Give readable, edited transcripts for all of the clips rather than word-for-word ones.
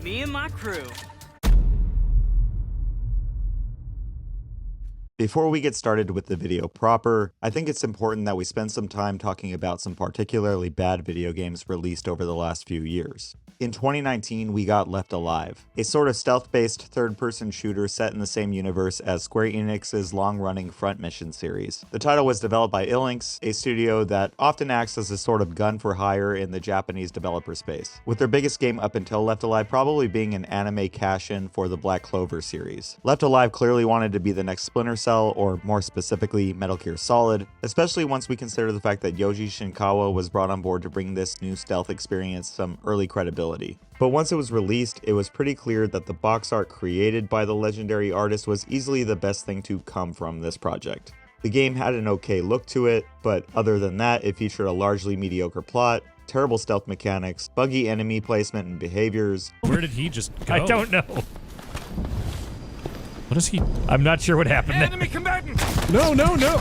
Me and my crew. Before we get started with the video proper, I think it's important that we spend some time talking about some particularly bad video games released over the last few years. In 2019, we got Left Alive, a sort of stealth-based third-person shooter set in the same universe as Square Enix's long-running Front Mission series. The title was developed by Ilinx, a studio that often acts as a sort of gun for hire in the Japanese developer space, with their biggest game up until Left Alive probably being an anime cash-in for the Black Clover series. Left Alive clearly wanted to be the next Splinter Cell, or more specifically, Metal Gear Solid, especially once we consider the fact that Yoji Shinkawa was brought on board to bring this new stealth experience some early credibility. But once it was released, it was pretty clear that the box art created by the legendary artist was easily the best thing to come from this project. The game had an okay look to it, but other than that, it featured a largely mediocre plot, terrible stealth mechanics, buggy enemy placement and behaviors. Where did he just go? I don't know. What is he? I'm not sure what happened. Enemy combatant! No, no, no!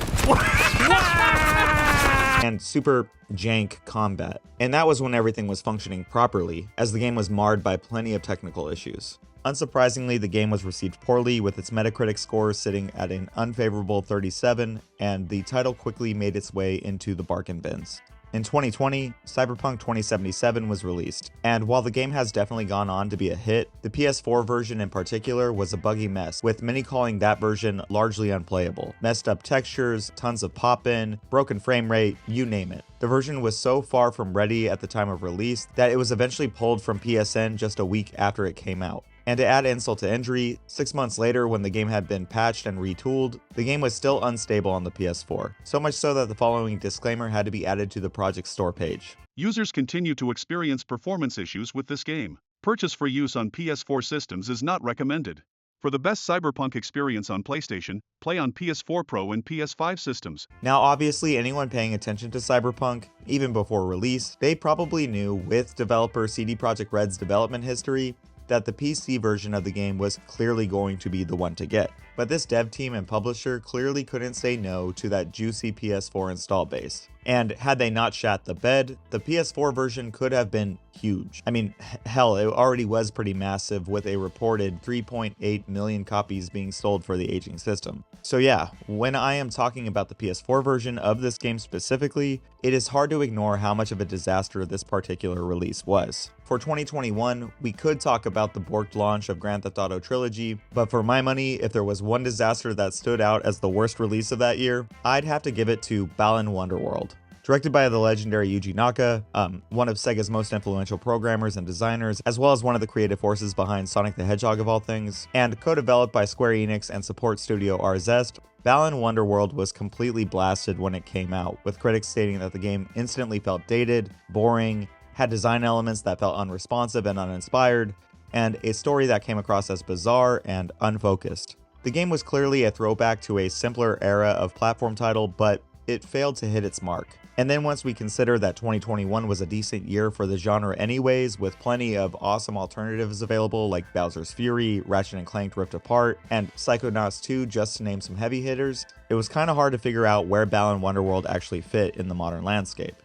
And super jank combat. And that was when everything was functioning properly, as the game was marred by plenty of technical issues. Unsurprisingly, the game was received poorly, with its Metacritic score sitting at an unfavorable 37, and the title quickly made its way into the bargain bins. In 2020, Cyberpunk 2077 was released, and while the game has definitely gone on to be a hit, the PS4 version in particular was a buggy mess, with many calling that version largely unplayable. Messed up textures, tons of pop-in, broken frame rate, you name it. The version was so far from ready at the time of release that it was eventually pulled from PSN just a week after it came out. And to add insult to injury, 6 months later when the game had been patched and retooled, the game was still unstable on the PS4. So much so that the following disclaimer had to be added to the project store page. Users continue to experience performance issues with this game. Purchase for use on PS4 systems is not recommended. For the best Cyberpunk experience on PlayStation, play on PS4 Pro and PS5 systems. Now obviously anyone paying attention to Cyberpunk, even before release, they probably knew with developer CD Projekt Red's development history, that the PC version of the game was clearly going to be the one to get. But this dev team and publisher clearly couldn't say no to that juicy PS4 install base. And had they not shat the bed, the PS4 version could have been huge. I mean, hell, it already was pretty massive with a reported 3.8 million copies being sold for the aging system. So yeah, when I am talking about the PS4 version of this game specifically, it is hard to ignore how much of a disaster this particular release was. For 2021, we could talk about the borked launch of Grand Theft Auto Trilogy, but for my money, if there was one disaster that stood out as the worst release of that year, I'd have to give it to Balan Wonderworld. Directed by the legendary Yuji Naka, one of Sega's most influential programmers and designers, as well as one of the creative forces behind Sonic the Hedgehog of all things, and co-developed by Square Enix and support studio Arzest, Balan Wonderworld was completely blasted when it came out, with critics stating that the game instantly felt dated, boring, had design elements that felt unresponsive and uninspired, and a story that came across as bizarre and unfocused. The game was clearly a throwback to a simpler era of platform title, but it failed to hit its mark. And then once we consider that 2021 was a decent year for the genre anyways, with plenty of awesome alternatives available like Bowser's Fury, Ratchet & Clank Rift Apart, and Psychonauts 2 just to name some heavy hitters, it was kinda hard to figure out where Balan Wonderworld actually fit in the modern landscape.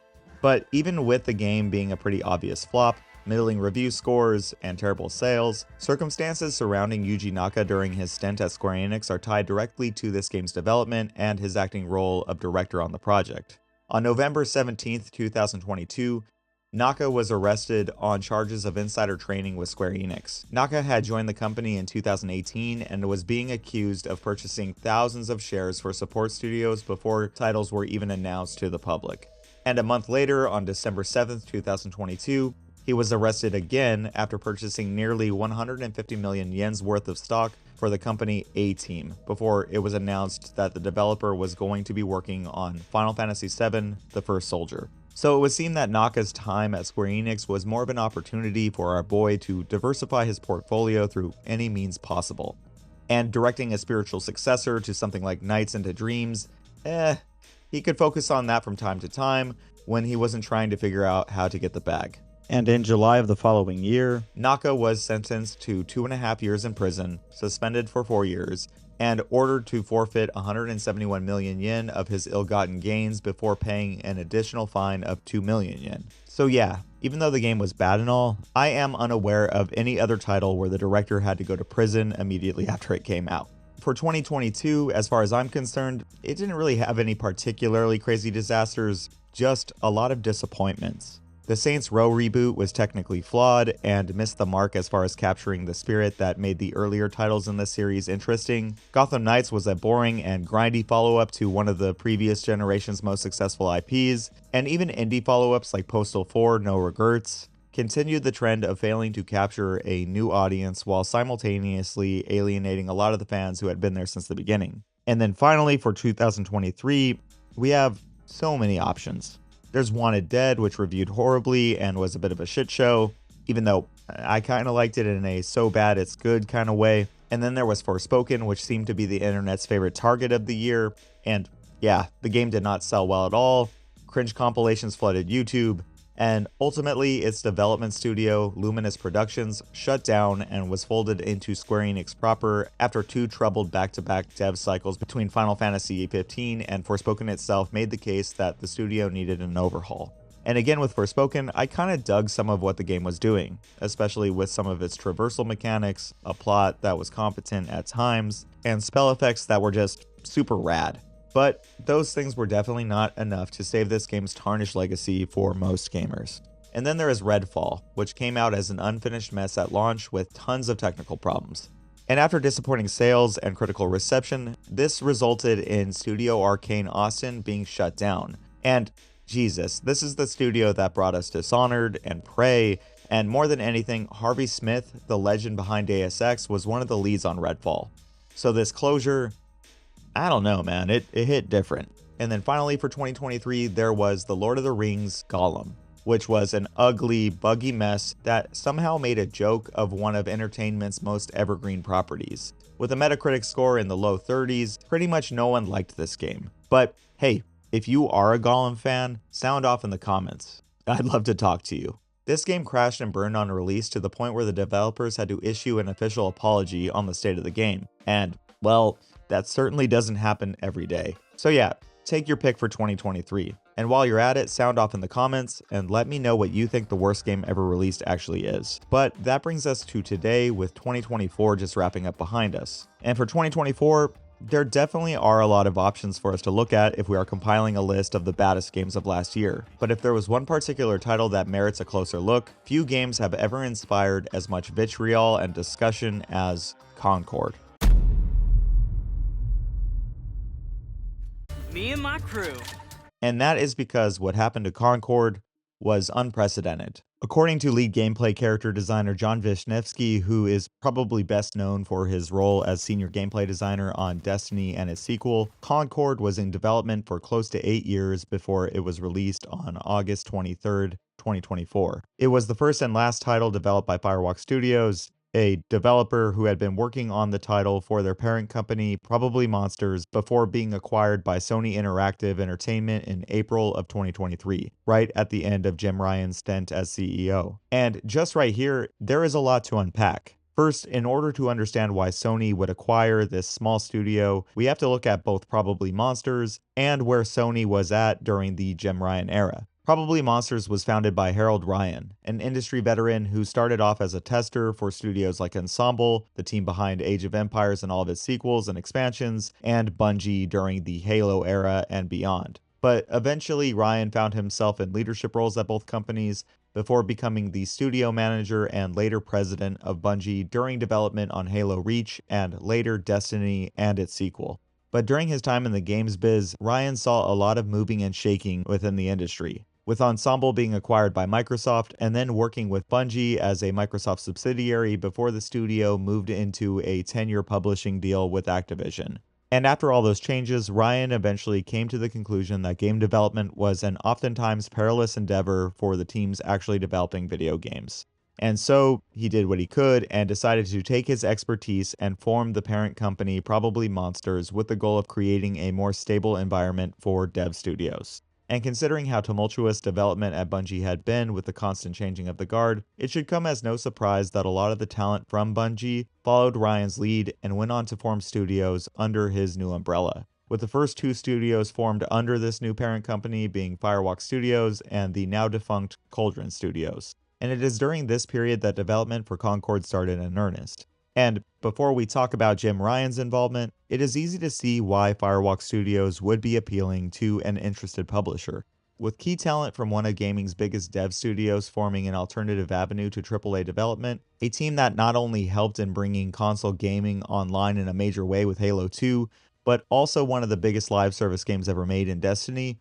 But even with the game being a pretty obvious flop, middling review scores, and terrible sales, circumstances surrounding Yuji Naka during his stint at Square Enix are tied directly to this game's development and his acting role of director on the project. On November 17, 2022, Naka was arrested on charges of insider trading with Square Enix. Naka had joined the company in 2018 and was being accused of purchasing thousands of shares for support studios before titles were even announced to the public. And a month later, on December 7, 2022, he was arrested again after purchasing nearly 150 million yen's worth of stock for the company A-Team, before it was announced that the developer was going to be working on Final Fantasy VII: The First Soldier. So it would seem that Naka's time at Square Enix was more of an opportunity for our boy to diversify his portfolio through any means possible. And directing a spiritual successor to something like Nights into Dreams, he could focus on that from time to time when he wasn't trying to figure out how to get the bag. And in July of the following year, Naka was sentenced to 2.5 years in prison, suspended for 4 years, and ordered to forfeit 171 million yen of his ill-gotten gains before paying an additional fine of 2 million yen. So yeah, even though the game was bad and all, I am unaware of any other title where the director had to go to prison immediately after it came out. For 2022, as far as I'm concerned, it didn't really have any particularly crazy disasters, just a lot of disappointments. The Saints Row reboot was technically flawed and missed the mark as far as capturing the spirit that made the earlier titles in the series interesting. Gotham Knights was a boring and grindy follow-up to one of the previous generation's most successful IPs, and even indie follow-ups like Postal 4 No Regrets continued the trend of failing to capture a new audience while simultaneously alienating a lot of the fans who had been there since the beginning. And then finally, for 2023, we have so many options. There's Wanted Dead, which reviewed horribly and was a bit of a shit show, even though I kind of liked it in a so bad it's good kind of way. And then there was Forspoken, which seemed to be the internet's favorite target of the year. And yeah, the game did not sell well at all. Cringe compilations flooded YouTube. And ultimately, its development studio, Luminous Productions, shut down and was folded into Square Enix proper after 2 troubled back-to-back dev cycles between Final Fantasy XV and Forspoken itself made the case that the studio needed an overhaul. And again with Forspoken, I kinda dug some of what the game was doing, especially with some of its traversal mechanics, a plot that was competent at times, and spell effects that were just super rad. But those things were definitely not enough to save this game's tarnished legacy for most gamers. And then there is Redfall, which came out as an unfinished mess at launch with tons of technical problems. And after disappointing sales and critical reception, this resulted in Studio Arcane Austin being shut down. And Jesus, this is the studio that brought us Dishonored and Prey, and more than anything, Harvey Smith, the legend behind Deus Ex, was one of the leads on Redfall. So this closure, I don't know, man, it hit different. And then finally for 2023, there was The Lord of the Rings Gollum, which was an ugly, buggy mess that somehow made a joke of one of entertainment's most evergreen properties. With a Metacritic score in the low 30s, pretty much no one liked this game. But hey, if you are a Gollum fan, sound off in the comments. I'd love to talk to you. This game crashed and burned on release to the point where the developers had to issue an official apology on the state of the game. And, well, that certainly doesn't happen every day. So yeah, take your pick for 2023. And while you're at it, sound off in the comments and let me know what you think the worst game ever released actually is. But that brings us to today with 2024 just wrapping up behind us. And for 2024, there definitely are a lot of options for us to look at if we are compiling a list of the baddest games of last year. But if there was one particular title that merits a closer look, few games have ever inspired as much vitriol and discussion as Concord. Me and my crew. And that is because what happened to Concord was unprecedented. According to lead gameplay character designer John Wisniewski, who is probably best known for his role as senior gameplay designer on Destiny and its sequel, Concord was in development for close to 8 years before it was released on August 23rd, 2024. It was the first and last title developed by Firewalk Studios, a developer who had been working on the title for their parent company, Probably Monsters, before being acquired by Sony Interactive Entertainment in April of 2023, right at the end of Jim Ryan's stint as CEO. And just right here, there is a lot to unpack. First, in order to understand why Sony would acquire this small studio, we have to look at both Probably Monsters and where Sony was at during the Jim Ryan era. Probably Monsters was founded by Harold Ryan, an industry veteran who started off as a tester for studios like Ensemble, the team behind Age of Empires and all of its sequels and expansions, and Bungie during the Halo era and beyond. But eventually Ryan found himself in leadership roles at both companies before becoming the studio manager and later president of Bungie during development on Halo Reach and later Destiny and its sequel. But during his time in the games biz, Ryan saw a lot of moving and shaking within the industry, with Ensemble being acquired by Microsoft and then working with Bungie as a Microsoft subsidiary before the studio moved into a 10-year publishing deal with Activision. And after all those changes, Ryan eventually came to the conclusion that game development was an oftentimes perilous endeavor for the teams actually developing video games. And so he did what he could and decided to take his expertise and form the parent company Probably Monsters with the goal of creating a more stable environment for dev studios. And considering how tumultuous development at Bungie had been with the constant changing of the guard, it should come as no surprise that a lot of the talent from Bungie followed Ryan's lead and went on to form studios under his new umbrella, with the first 2 studios formed under this new parent company being Firewalk Studios and the now defunct Cauldron Studios. And it is during this period that development for Concord started in earnest. And before we talk about Jim Ryan's involvement, it is easy to see why Firewalk Studios would be appealing to an interested publisher. With key talent from one of gaming's biggest dev studios forming an alternative avenue to AAA development, a team that not only helped in bringing console gaming online in a major way with Halo 2, but also one of the biggest live service games ever made in Destiny,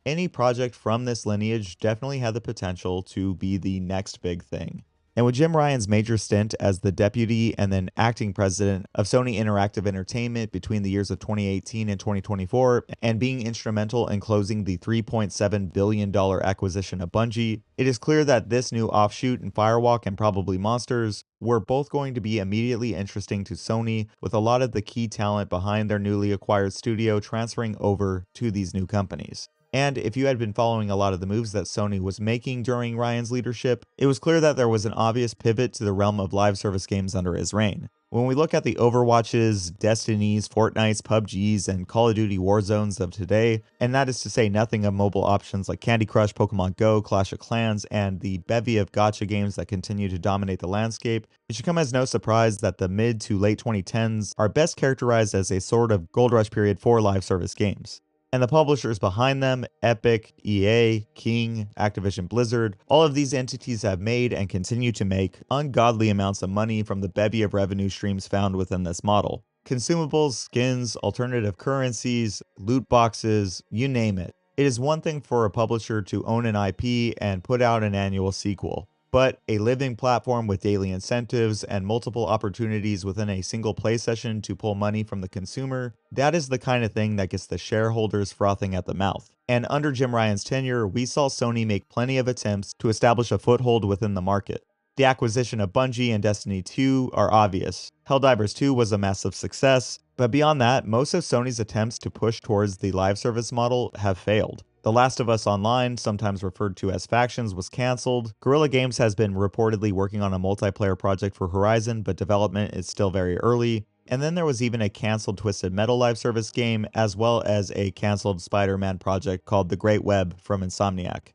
any project from this lineage definitely had the potential to be the next big thing. And with Jim Ryan's major stint as the deputy and then acting president of Sony Interactive Entertainment between the years of 2018 and 2024, and being instrumental in closing the $3.7 billion acquisition of Bungie, it is clear that this new offshoot in Firewalk and probably Monsters were both going to be immediately interesting to Sony, with a lot of the key talent behind their newly acquired studio transferring over to these new companies. And if you had been following a lot of the moves that Sony was making during Ryan's leadership, it was clear that there was an obvious pivot to the realm of live service games under his reign. When we look at the Overwatches, Destinies, Fortnites, PUBGs, and Call of Duty Warzones of today, and that is to say nothing of mobile options like Candy Crush, Pokemon Go, Clash of Clans, and the bevy of gacha games that continue to dominate the landscape, it should come as no surprise that the mid to late 2010s are best characterized as a sort of gold rush period for live service games. And the publishers behind them, Epic, EA, King, Activision Blizzard, all of these entities have made and continue to make ungodly amounts of money from the bevy of revenue streams found within this model. Consumables, skins, alternative currencies, loot boxes, you name it. It is one thing for a publisher to own an IP and put out an annual sequel, but a living platform with daily incentives and multiple opportunities within a single play session to pull money from the consumer, that is the kind of thing that gets the shareholders frothing at the mouth. And under Jim Ryan's tenure, we saw Sony make plenty of attempts to establish a foothold within the market. The acquisition of Bungie and Destiny 2 are obvious. Helldivers 2 was a massive success, but beyond that, most of Sony's attempts to push towards the live service model have failed. The Last of Us Online, sometimes referred to as Factions, was cancelled. Guerrilla Games has been reportedly working on a multiplayer project for Horizon, but development is still very early. And then there was even a cancelled Twisted Metal live service game, as well as a cancelled Spider-Man project called The Great Web from Insomniac.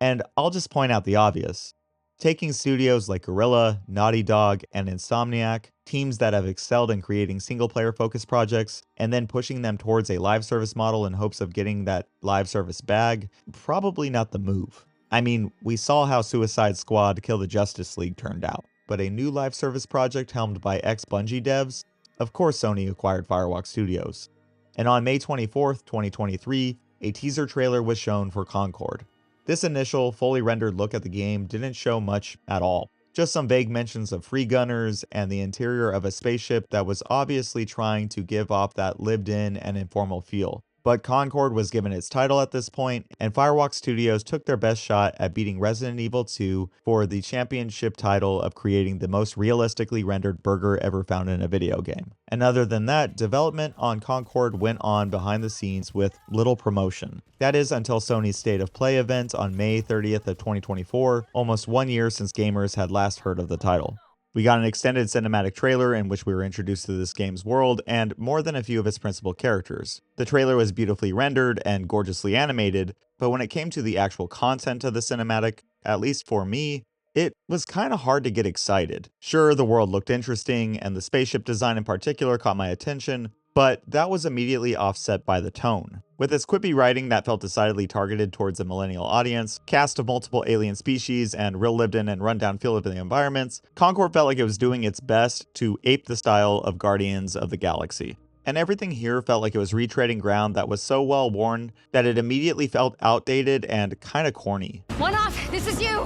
And I'll just point out the obvious. Taking studios like Guerrilla, Naughty Dog, and Insomniac, teams that have excelled in creating single-player focused projects, and then pushing them towards a live service model in hopes of getting that live service bag, probably not the move. I mean, we saw how Suicide Squad Kill the Justice League turned out, but a new live service project helmed by ex-Bungie devs? Of course Sony acquired Firewalk Studios. And on May 24th, 2023, a teaser trailer was shown for Concord. This initial, fully rendered look at the game didn't show much at all. Just some vague mentions of free gunners and the interior of a spaceship that was obviously trying to give off that lived-in and informal feel. But Concord was given its title at this point, and Firewalk Studios took their best shot at beating Resident Evil 2 for the championship title of creating the most realistically rendered burger ever found in a video game. And other than that, development on Concord went on behind the scenes with little promotion. That is until Sony's State of Play event on May 30th of 2024, almost 1 year since gamers had last heard of the title. We got an extended cinematic trailer in which we were introduced to this game's world and more than a few of its principal characters. The trailer was beautifully rendered and gorgeously animated, but when it came to the actual content of the cinematic, at least for me, it was kind of hard to get excited. Sure, the world looked interesting and the spaceship design in particular caught my attention, but that was immediately offset by the tone. With its quippy writing that felt decidedly targeted towards a millennial audience, cast of multiple alien species, and real lived-in and run-down feel of the environments, Concord felt like it was doing its best to ape the style of Guardians of the Galaxy. And everything here felt like it was retreading ground that was so well worn that it immediately felt outdated and kinda corny. One off, this is you!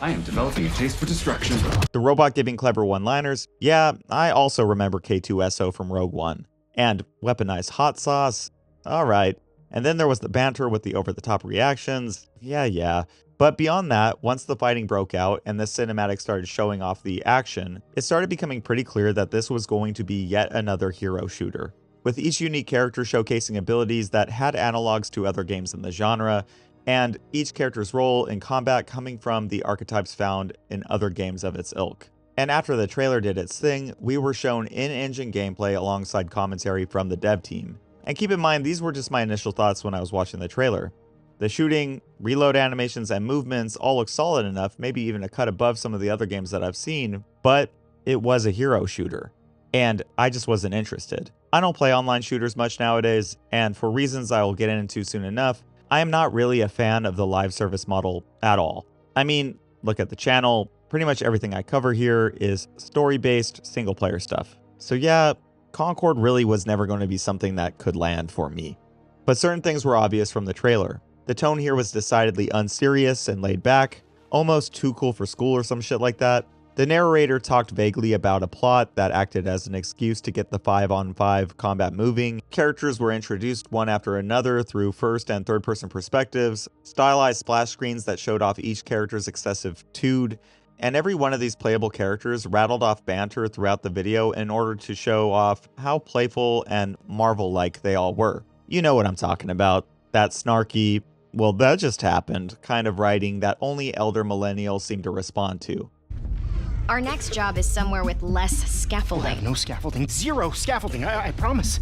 I am developing a taste for destruction. The robot giving clever one-liners? Yeah, I also remember K2SO from Rogue One. And weaponized hot sauce? Alright. And then there was the banter with the over-the-top reactions? Yeah. But beyond that, once the fighting broke out and the cinematic started showing off the action, it started becoming pretty clear that this was going to be yet another hero shooter, with each unique character showcasing abilities that had analogs to other games in the genre, and each character's role in combat coming from the archetypes found in other games of its ilk. And after the trailer did its thing, we were shown in-engine gameplay alongside commentary from the dev team. And keep in mind, these were just my initial thoughts when I was watching the trailer. The shooting, reload animations, and movements all look solid enough, maybe even a cut above some of the other games that I've seen, but it was a hero shooter, and I just wasn't interested. I don't play online shooters much nowadays, and for reasons I will get into soon enough, I am not really a fan of the live service model at all. I mean, look at the channel, pretty much everything I cover here is story-based, single-player stuff. So yeah, Concord really was never going to be something that could land for me. But certain things were obvious from the trailer. The tone here was decidedly unserious and laid back, almost too cool for school or some shit like that. The narrator talked vaguely about a plot that acted as an excuse to get the 5-on-5 combat moving. Characters were introduced one after another through first and third person perspectives, stylized splash screens that showed off each character's excessive tude, and every one of these playable characters rattled off banter throughout the video in order to show off how playful and Marvel-like they all were. You know what I'm talking about. That snarky, well, that just happened kind of writing that only elder millennials seem to respond to. Our next job is somewhere with less scaffolding. No scaffolding. Zero scaffolding, I promise.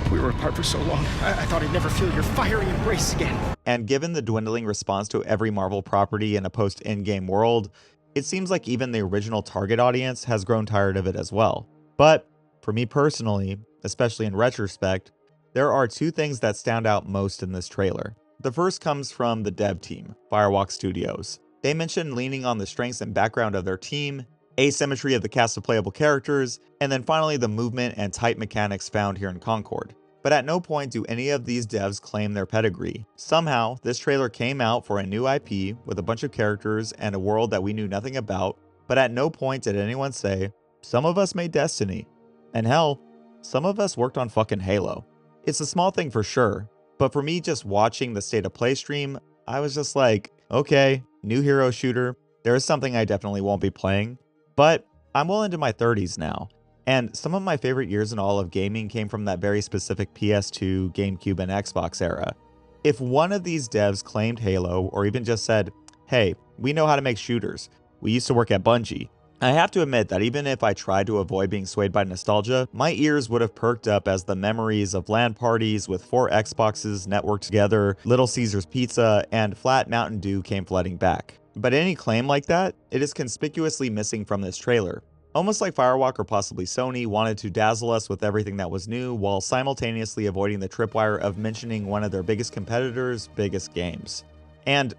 We were apart for so long, I thought I'd never feel your fiery embrace again. And given the dwindling response to every Marvel property in a post-Endgame world, it seems like even the original target audience has grown tired of it as well. But for me personally, especially in retrospect, there are two things that stand out most in this trailer. The first comes from the dev team, Firewalk Studios. They mentioned leaning on the strengths and background of their team, asymmetry of the cast of playable characters, and then finally the movement and type mechanics found here in Concord. But at no point do any of these devs claim their pedigree. Somehow, this trailer came out for a new IP with a bunch of characters and a world that we knew nothing about, but at no point did anyone say, some of us made Destiny. And hell, some of us worked on fucking Halo. It's a small thing for sure, but for me just watching the State of Play stream, I was just like, okay, new hero shooter, there is something I definitely won't be playing, but I'm well into my 30s now, and some of my favorite years in all of gaming came from that very specific PS2, GameCube, and Xbox era. If one of these devs claimed Halo, or even just said, hey, we know how to make shooters, we used to work at Bungie, I have to admit that even if I tried to avoid being swayed by nostalgia, my ears would have perked up as the memories of LAN parties with 4 Xboxes networked together, Little Caesars Pizza, and Flat Mountain Dew came flooding back. But any claim like that, it is conspicuously missing from this trailer. Almost like Firewalk or possibly Sony wanted to dazzle us with everything that was new while simultaneously avoiding the tripwire of mentioning one of their biggest competitors' biggest games. And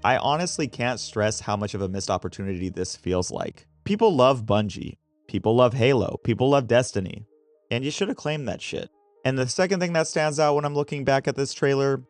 I honestly can't stress how much of a missed opportunity this feels like. People love Bungie, people love Halo, people love Destiny, and you should have claimed that shit. And the second thing that stands out when I'm looking back at this trailer,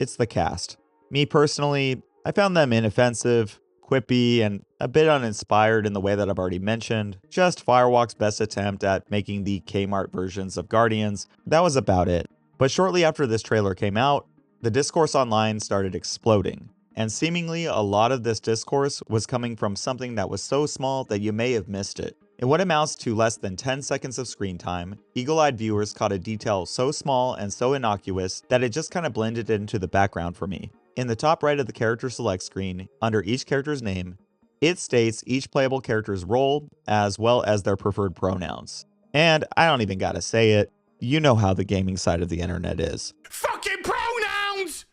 it's the cast. Me personally, I found them inoffensive, quippy, and a bit uninspired in the way that I've already mentioned. Just Firewalk's best attempt at making the Kmart versions of Guardians, that was about it. But shortly after this trailer came out, the discourse online started exploding. And seemingly a lot of this discourse was coming from something that was so small that you may have missed it. In what amounts to less than 10 seconds of screen time, eagle-eyed viewers caught a detail so small and so innocuous that it just kind of blended into the background for me. In the top right of the character select screen, under each character's name, it states each playable character's role as well as their preferred pronouns. And I don't even gotta say it, you know how the gaming side of the internet is. Fucking pronouns!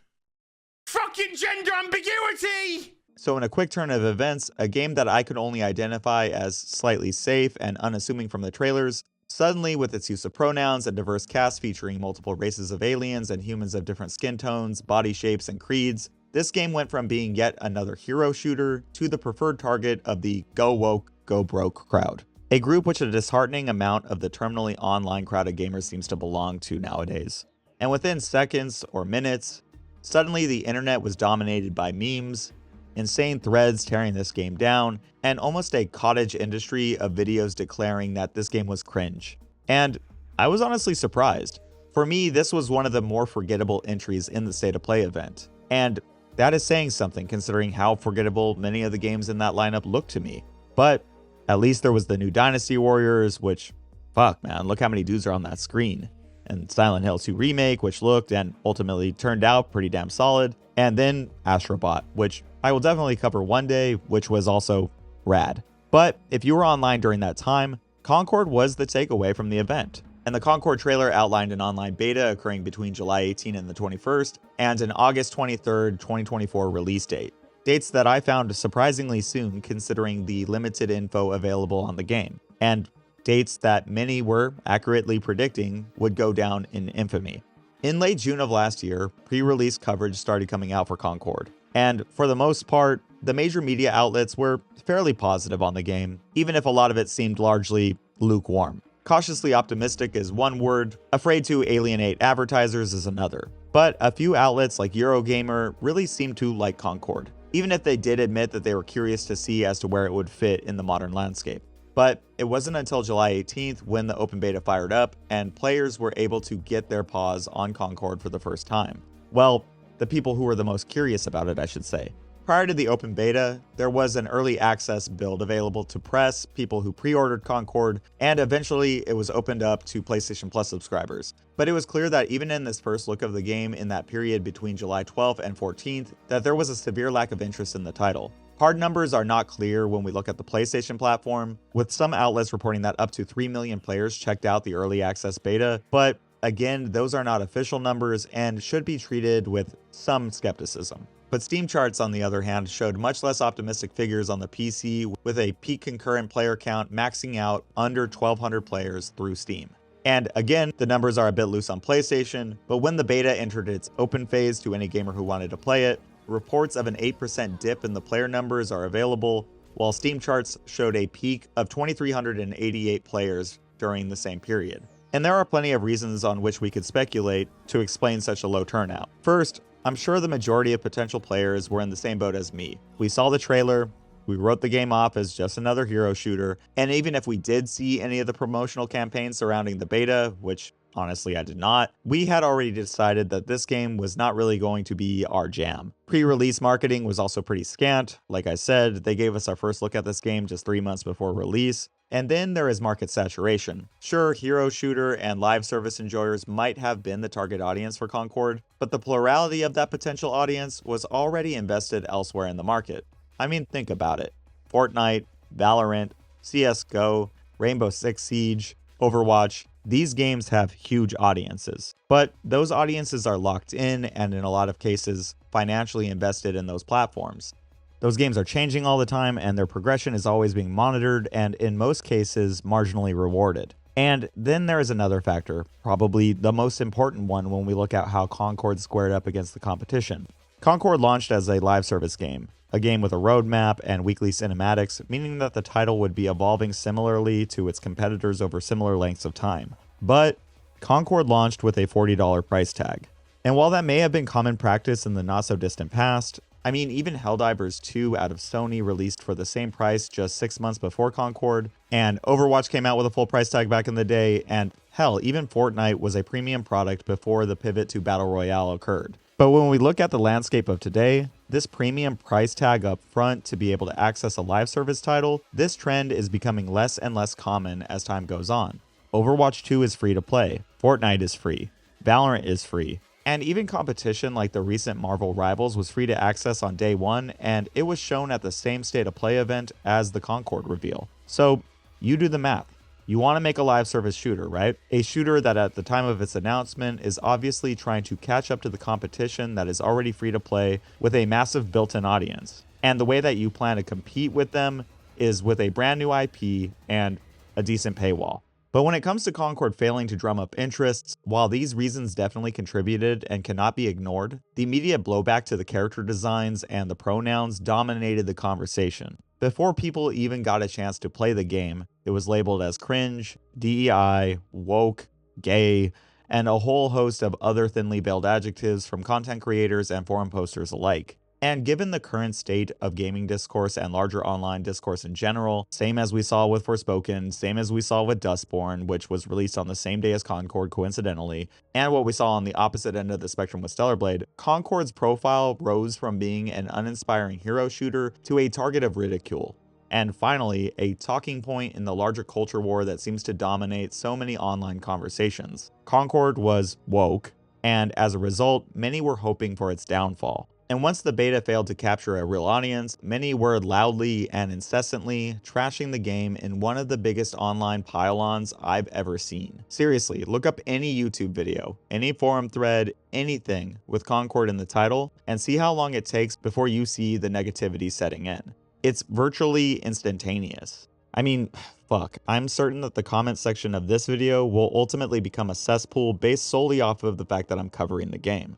Fucking gender ambiguity! So in a quick turn of events, a game that I could only identify as slightly safe and unassuming from the trailers, suddenly with its use of pronouns, a diverse cast featuring multiple races of aliens and humans of different skin tones, body shapes, and creeds, this game went from being yet another hero shooter to the preferred target of the go woke, go broke crowd. A group which a disheartening amount of the terminally online crowd of gamers seems to belong to nowadays. And within seconds or minutes, suddenly the internet was dominated by memes, insane threads tearing this game down, and almost a cottage industry of videos declaring that this game was cringe. And I was honestly surprised. For me, this was one of the more forgettable entries in the State of Play event. And That is saying something considering how forgettable many of the games in that lineup look to me. But at least there was the new Dynasty Warriors, which, fuck man, look how many dudes are on that screen. And Silent Hill 2 Remake, which looked and ultimately turned out pretty damn solid. And then Astrobot, which I will definitely cover one day, which was also rad. But if you were online during that time, Concord was the takeaway from the event. And the Concord trailer outlined an online beta occurring between July 18 and the 21st, and an August 23rd, 2024 release date. Dates that I found surprisingly soon considering the limited info available on the game, and dates that many were accurately predicting would go down in infamy. In late June of last year, pre-release coverage started coming out for Concord, and for the most part, the major media outlets were fairly positive on the game, even if a lot of it seemed largely lukewarm. Cautiously optimistic is one word, afraid to alienate advertisers is another. But a few outlets like Eurogamer really seemed to like Concord, even if they did admit that they were curious to see as to where it would fit in the modern landscape. But it wasn't until July 18th when the open beta fired up and players were able to get their paws on Concord for the first time. Well, the people who were the most curious about it, I should say. Prior to the open beta, there was an early access build available to press, people who pre-ordered Concord, and eventually it was opened up to PlayStation Plus subscribers. But it was clear that even in this first look of the game in that period between July 12th and 14th, that there was a severe lack of interest in the title. Hard numbers are not clear when we look at the PlayStation platform, with some outlets reporting that up to 3 million players checked out the early access beta, but again, those are not official numbers and should be treated with some skepticism. But Steam charts, on the other hand, showed much less optimistic figures on the PC, with a peak concurrent player count maxing out under 1,200 players through Steam. And again, the numbers are a bit loose on PlayStation, but when the beta entered its open phase to any gamer who wanted to play it, reports of an 8% dip in the player numbers are available, while Steam charts showed a peak of 2,388 players during the same period. And there are plenty of reasons on which we could speculate to explain such a low turnout. First, I'm sure the majority of potential players were in the same boat as me. We saw the trailer, we wrote the game off as just another hero shooter, and even if we did see any of the promotional campaigns surrounding the beta, which honestly I did not, we had already decided that this game was not really going to be our jam. Pre-release marketing was also pretty scant. Like I said, they gave us our first look at this game just 3 months before release. And then there is market saturation. Sure, hero shooter and live service enjoyers might have been the target audience for Concord, but the plurality of that potential audience was already invested elsewhere in the market. I mean, think about it. Fortnite, Valorant, CSGO, Rainbow Six Siege, Overwatch, these games have huge audiences, but those audiences are locked in and in a lot of cases financially invested in those platforms. Those games are changing all the time and their progression is always being monitored and in most cases marginally rewarded. And then there is another factor, probably the most important one when we look at how Concord squared up against the competition. Concord launched as a live service game, a game with a roadmap and weekly cinematics, meaning that the title would be evolving similarly to its competitors over similar lengths of time. But Concord launched with a $40 price tag. And while that may have been common practice in the not so distant past, I mean, even Helldivers 2 out of Sony released for the same price just 6 months before Concord, and Overwatch came out with a full price tag back in the day, and hell, even Fortnite was a premium product before the pivot to Battle Royale occurred. But when we look at the landscape of today, this premium price tag up front to be able to access a live service title, this trend is becoming less and less common as time goes on. Overwatch 2 is free to play, Fortnite is free, Valorant is free, and even competition like the recent Marvel Rivals was free to access on day one, and it was shown at the same State of Play event as the Concord reveal. So you do the math. You want to make a live service shooter, right? A shooter that at the time of its announcement is obviously trying to catch up to the competition that is already free to play with a massive built-in audience. And the way that you plan to compete with them is with a brand new IP and a decent paywall. But when it comes to Concord failing to drum up interests, while these reasons definitely contributed and cannot be ignored, the immediate blowback to the character designs and the pronouns dominated the conversation. Before people even got a chance to play the game, it was labeled as cringe, DEI, woke, gay, and a whole host of other thinly veiled adjectives from content creators and forum posters alike. And given the current state of gaming discourse and larger online discourse in general, same as we saw with Forspoken, same as we saw with Dustborn, which was released on the same day as Concord coincidentally, and what we saw on the opposite end of the spectrum with Stellar Blade, Concord's profile rose from being an uninspiring hero shooter to a target of ridicule. And finally, a talking point in the larger culture war that seems to dominate so many online conversations. Concord was woke, and as a result, many were hoping for its downfall. And once the beta failed to capture a real audience, many were loudly and incessantly trashing the game in one of the biggest online pile-ons I've ever seen. Seriously, look up any YouTube video, any forum thread, anything with Concord in the title, and see how long it takes before you see the negativity setting in. It's virtually instantaneous. I mean, fuck, I'm certain that the comment section of this video will ultimately become a cesspool based solely off of the fact that I'm covering the game.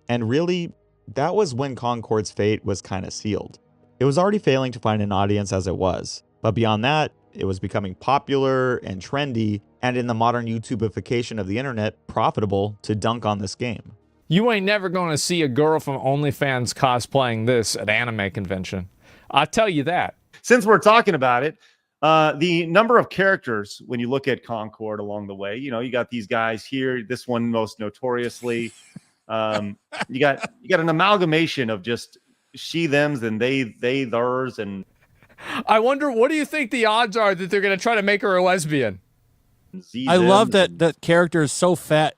And really, that was when Concord's fate was kinda sealed. It was already failing to find an audience as it was, but beyond that, it was becoming popular and trendy, and in the modern YouTubeification of the internet, profitable to dunk on this game. You ain't never gonna see a girl from OnlyFans cosplaying this at anime convention. I'll tell you that. Since we're talking about it, the number of characters, when you look at Concord along the way, you know, you got these guys here, this one most notoriously, you got an amalgamation of just she, thems, and they, theirs, and I wonder, what do you think the odds are that they're gonna try to make her a lesbian? I love that that character is so fat.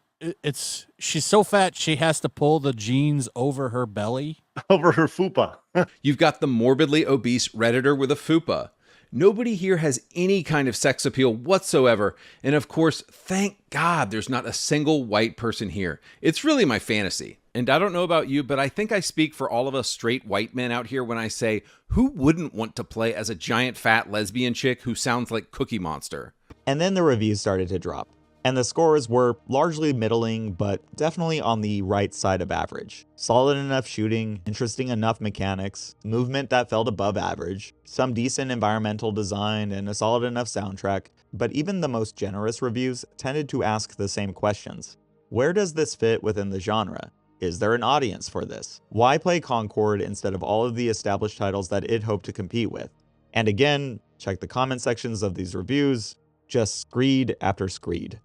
She's so fat she has to pull the jeans over her belly. over her fupa. You've got the morbidly obese Redditor with a fupa. Nobody here has any kind of sex appeal whatsoever. And of course, thank God there's not a single white person here. It's really my fantasy. And I don't know about you, but I think I speak for all of us straight white men out here when I say, who wouldn't want to play as a giant fat lesbian chick who sounds like Cookie Monster? And then the reviews started to drop. And the scores were largely middling, but definitely on the right side of average. Solid enough shooting, interesting enough mechanics, movement that felt above average, some decent environmental design, and a solid enough soundtrack. But even the most generous reviews tended to ask the same questions. Where does this fit within the genre? Is there an audience for this? Why play Concord instead of all of the established titles that it hoped to compete with? And again, check the comment sections of these reviews, just screed after screed.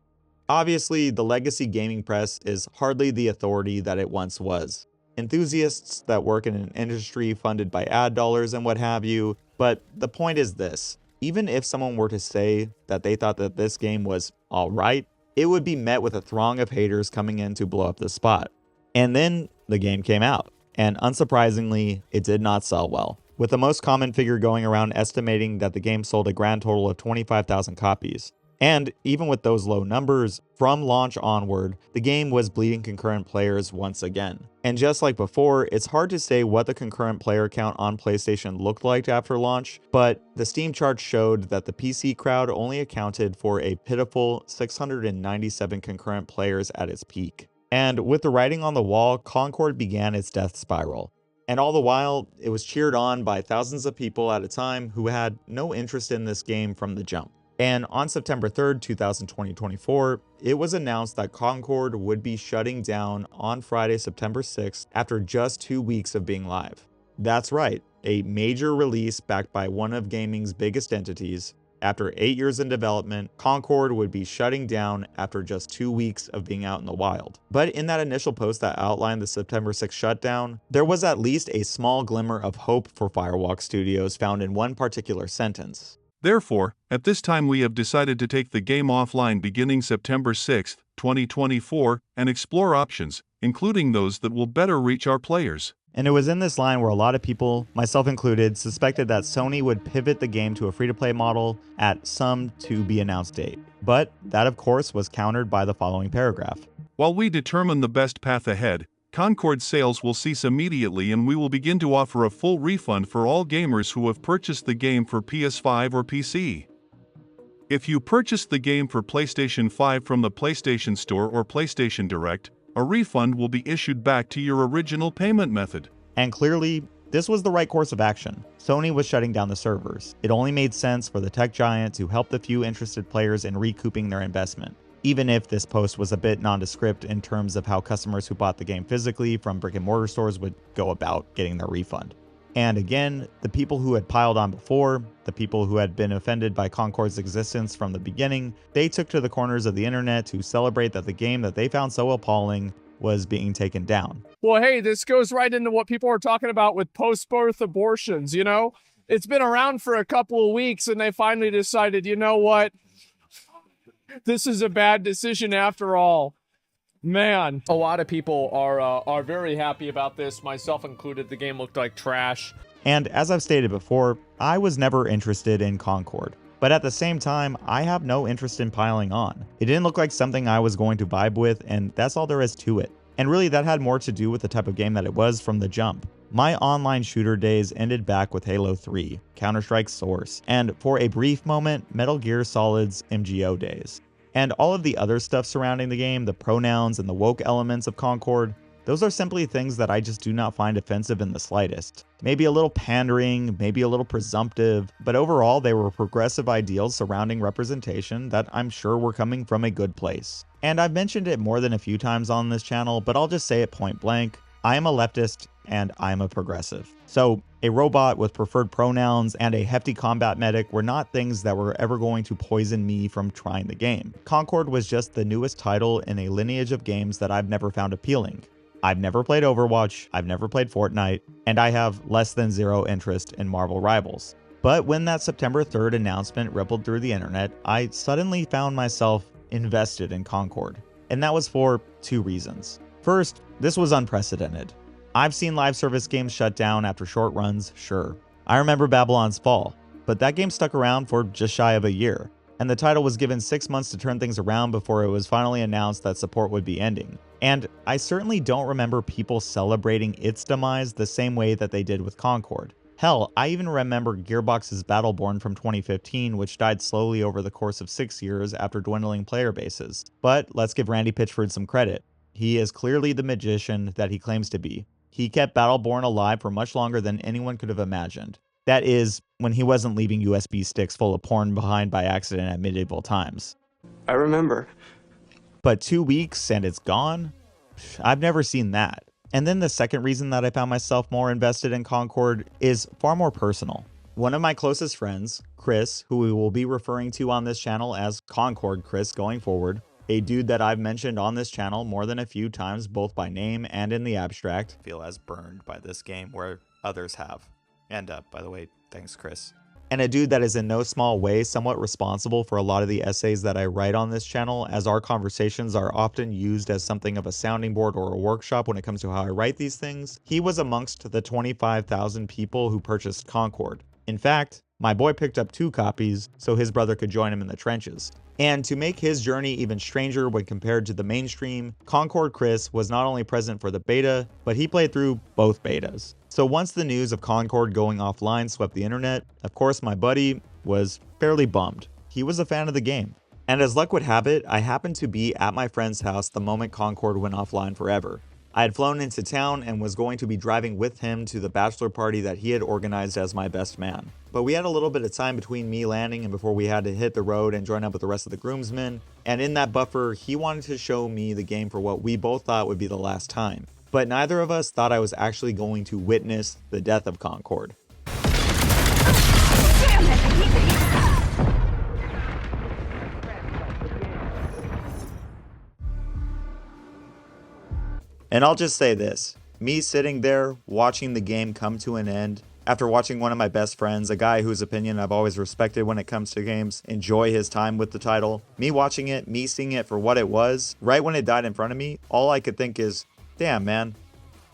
Obviously, the legacy gaming press is hardly the authority that it once was. Enthusiasts that work in an industry funded by ad dollars and what have you, but the point is this. Even if someone were to say that they thought that this game was alright, it would be met with a throng of haters coming in to blow up the spot. And then the game came out, and unsurprisingly, it did not sell well, with the most common figure going around estimating that the game sold a grand total of 25,000 copies. And even with those low numbers, from launch onward, the game was bleeding concurrent players once again. And just like before, it's hard to say what the concurrent player count on PlayStation looked like after launch, but the Steam charts showed that the PC crowd only accounted for a pitiful 697 concurrent players at its peak. And with the writing on the wall, Concord began its death spiral. And all the while, it was cheered on by thousands of people at a time who had no interest in this game from the jump. And on September 3rd, 2024, it was announced that Concord would be shutting down on Friday, September 6th, after just 2 weeks of being live. That's right, a major release backed by one of gaming's biggest entities. After 8 years in development, Concord would be shutting down after just 2 weeks of being out in the wild. But in that initial post that outlined the September 6th shutdown, there was at least a small glimmer of hope for Firewalk Studios found in one particular sentence. Therefore, at this time we have decided to take the game offline beginning September 6, 2024, and explore options, including those that will better reach our players. And it was in this line where a lot of people, myself included, suspected that Sony would pivot the game to a free-to-play model at some to-be-announced date. But that, of course, was countered by the following paragraph. While we determine the best path ahead, Concord sales will cease immediately and we will begin to offer a full refund for all gamers who have purchased the game for PS5 or PC. If you purchased the game for PlayStation 5 from the PlayStation Store or PlayStation Direct, a refund will be issued back to your original payment method. And clearly, this was the right course of action. Sony was shutting down the servers. It only made sense for the tech giant to help the few interested players in recouping their investment. even if this post was a bit nondescript in terms of how customers who bought the game physically from brick and mortar stores would go about getting their refund. And again, the people who had piled on before, the people who had been offended by Concord's existence from the beginning, they took to the corners of the internet to celebrate that the game that they found so appalling was being taken down. Well, hey, this goes right into what people are talking about with post-birth abortions, you know? It's been around for a couple of weeks and they finally decided, you know what? This is a bad decision after all. Man, a lot of people are very happy about this, myself included. The game looked like trash. And as I've stated before, I was never interested in Concord. But at the same time, I have no interest in piling on. It didn't look like something I was going to vibe with, and that's all there is to it. And really, that had more to do with the type of game that it was from the jump. My online shooter days ended back with Halo 3, Counter-Strike Source, and for a brief moment, Metal Gear Solid's MGO days. And all of the other stuff surrounding the game, the pronouns and the woke elements of Concord, those are simply things that I just do not find offensive in the slightest. Maybe a little pandering, maybe a little presumptive, but overall they were progressive ideals surrounding representation that I'm sure were coming from a good place. And I've mentioned it more than a few times on this channel, but I'll just say it point blank. I am a leftist and I'm a progressive. So a robot with preferred pronouns and a hefty combat medic were not things that were ever going to poison me from trying the game. Concord was just the newest title in a lineage of games that I've never found appealing. I've never played Overwatch, I've never played Fortnite, and I have less than zero interest in Marvel Rivals. But when that September 3rd announcement rippled through the internet, I suddenly found myself invested in Concord. And that was for two reasons. First, this was unprecedented. I've seen live service games shut down after short runs, sure. I remember Babylon's Fall, but that game stuck around for just shy of a year, and the title was given 6 months to turn things around before it was finally announced that support would be ending. And I certainly don't remember people celebrating its demise the same way that they did with Concord. Hell, I even remember Gearbox's Battleborn from 2015, which died slowly over the course of 6 years after dwindling player bases. But let's give Randy Pitchford some credit. He is clearly the magician that he claims to be. He kept Battleborn alive for much longer than anyone could have imagined. That is, when he wasn't leaving USB sticks full of porn behind by accident at medieval times. I remember. But 2 weeks and it's gone? I've never seen that. And then the second reason that I found myself more invested in Concord is far more personal. One of my closest friends, Chris, who we will be referring to on this channel as Concord Chris going forward, a dude that I've mentioned on this channel more than a few times both by name and in the abstract, feel as burned by this game where others have. And by the way, thanks Chris. And a dude that is in no small way somewhat responsible for a lot of the essays that I write on this channel, as our conversations are often used as something of a sounding board or a workshop when it comes to how I write these things. He was amongst the 25,000 people who purchased Concord. In fact, my boy picked up 2 copies so his brother could join him in the trenches. And to make his journey even stranger when compared to the mainstream, Concord Chris was not only present for the beta, but he played through both betas. So once the news of Concord going offline swept the internet, of course my buddy was fairly bummed. He was a fan of the game. And as luck would have it, I happened to be at my friend's house the moment Concord went offline forever. I had flown into town and was going to be driving with him to the bachelor party that he had organized as my best man. But we had a little bit of time between me landing and before we had to hit the road and join up with the rest of the groomsmen, and in that buffer, he wanted to show me the game for what we both thought would be the last time. But neither of us thought I was actually going to witness the death of Concord. And I'll just say this, me sitting there watching the game come to an end, after watching one of my best friends, a guy whose opinion I've always respected when it comes to games, enjoy his time with the title, me watching it, me seeing it for what it was, right when it died in front of me, all I could think is, damn man,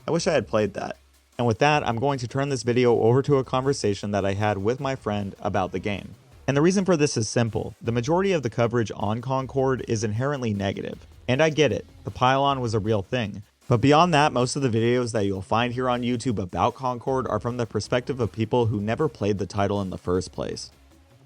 I wish I had played that. And with that, I'm going to turn this video over to a conversation that I had with my friend about the game. And the reason for this is simple. The majority of the coverage on Concord is inherently negative. And I get it, the pylon was a real thing. But beyond that, most of the videos that you'll find here on YouTube about Concord are from the perspective of people who never played the title in the first place.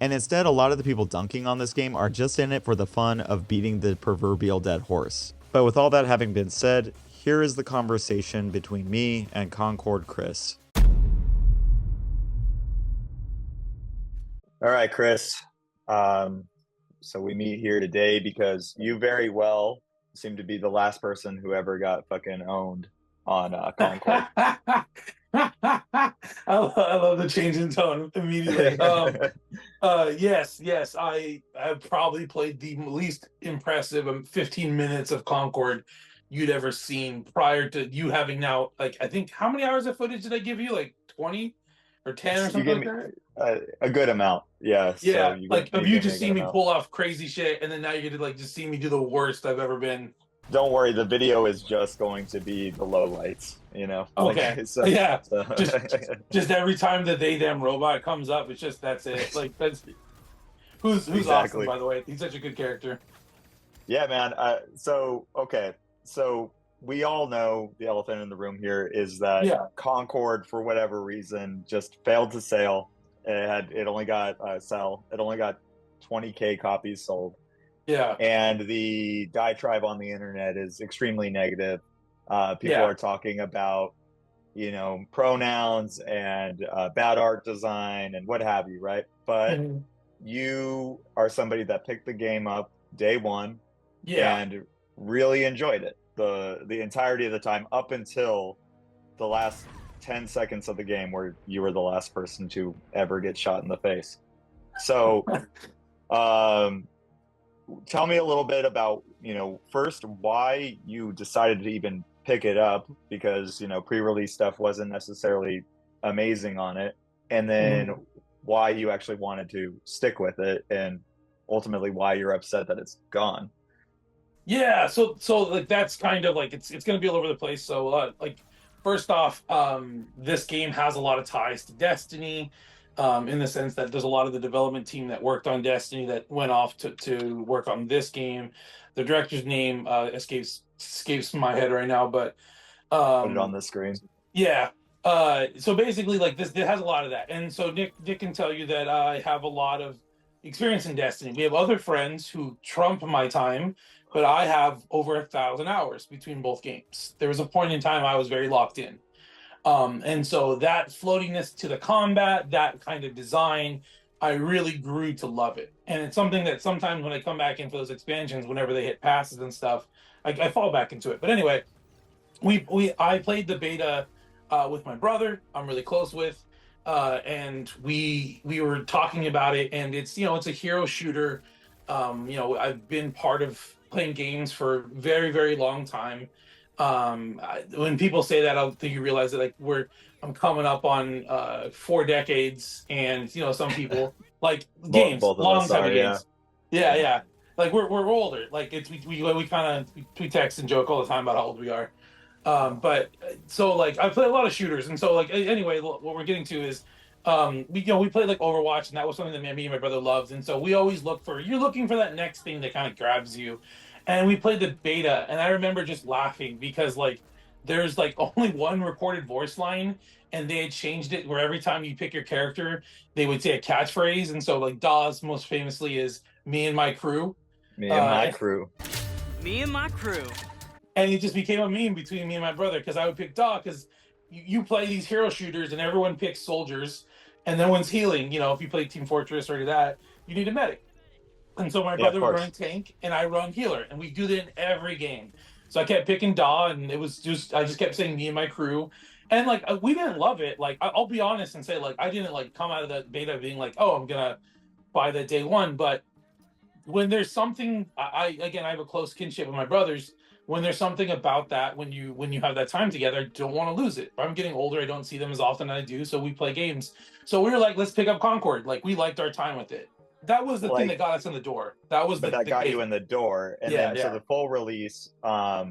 And instead, a lot of the people dunking on this game are just in it for the fun of beating the proverbial dead horse. But with all that having been said, here is the conversation between me and Concord Chris. All right, Chris. So we meet here today because you very well seem to be the last person who ever got fucking owned on Concord. I love the change in tone immediately. Yes, I have probably played the least impressive 15 minutes of Concord you'd ever seen prior to you having now, like, I think, how many hours of footage did I give you? Like 20 or 10 or You something give like me that? a good amount, yeah. So Yeah, you like, give, if you you give me just a see good me amount. pull off crazy shit, and then now you get to, like, just see me do the worst I've ever been. Don't worry, the video is just going to be the lowlights, you know. Okay. Like, so, Yeah. so. Just every time the they them robot comes up, it's just that's it. Like, that's who's awesome, Exactly. by the way. He's such a good character. Yeah, man. So okay, so we all know the elephant in the room here is that Yeah. Concord, for whatever reason, just failed to sell. It only got 20K copies sold. Yeah. And the diatribe on the internet is extremely negative. People Yeah. are talking about, pronouns and bad art design and what have you, right? But Mhm. you are somebody that picked the game up day one Yeah. and really enjoyed it the entirety of the time up until the last 10 seconds of the game where you were the last person to ever get shot in the face. So, tell me a little bit about, first why you decided to even pick it up, because, pre-release stuff wasn't necessarily amazing on it. And then why you actually wanted to stick with it, and ultimately why you're upset that it's gone. Yeah, so like that's kind of like it's going to be all over the place. So like first off, this game has a lot of ties to Destiny, in the sense that there's a lot of the development team that worked on Destiny that went off to work on this game. The director's name escapes my head right now, but Put it on the screen. yeah. So basically, like this, it has a lot of that, and so Nick can tell you that I have a lot of experience in Destiny. We have other friends who trump my time, but I have over 1,000 hours between both games. There was a point in time I was very locked in, and so that floatiness to the combat, that kind of design, I really grew to love it. And it's something that sometimes when I come back in for those expansions, whenever they hit passes and stuff, I fall back into it. But anyway, I played the beta with my brother. I'm really close with, and we were talking about it. And it's it's a hero shooter. I've been part of playing games for a very very long time. When people say that, I don't think you realize that I'm coming up on 4 decades, and some people like games Both of long us time are, of yeah. games. Yeah. Like we're older. Like it's we kind of we text and joke all the time about how old we are. But so like I play a lot of shooters, and so like anyway, what we're getting to is we played like Overwatch, and that was something that me and my brother loved, and so we always you're looking for that next thing that kind of grabs you. And we played the beta, and I remember just laughing because like there's like only one recorded voice line, and they had changed it where every time you pick your character they would say a catchphrase, and so like Dawes most famously is me and my crew. Me and my crew. Me and my crew. And it just became a meme between me and my brother, because I would pick Doc, because you play these hero shooters and everyone picks soldiers, and no one's healing. If you play Team Fortress or any of that, you need a medic. And so my brother would run tank and I run healer, and we do that in every game. So I kept picking Daw, and it was I just kept saying me and my crew. And like we didn't love it. Like I'll be honest and say, like, I didn't like come out of the beta being like, oh, I'm gonna buy that day one. But when there's something, I have a close kinship with my brothers. When there's something about that, when you have that time together, I don't want to lose it. I'm getting older, I don't see them as often as I do, so we play games. So we were like, let's pick up Concord. Like, we liked our time with it. That was the thing that got us in the door. That was that got you in the door. And then so the full release, I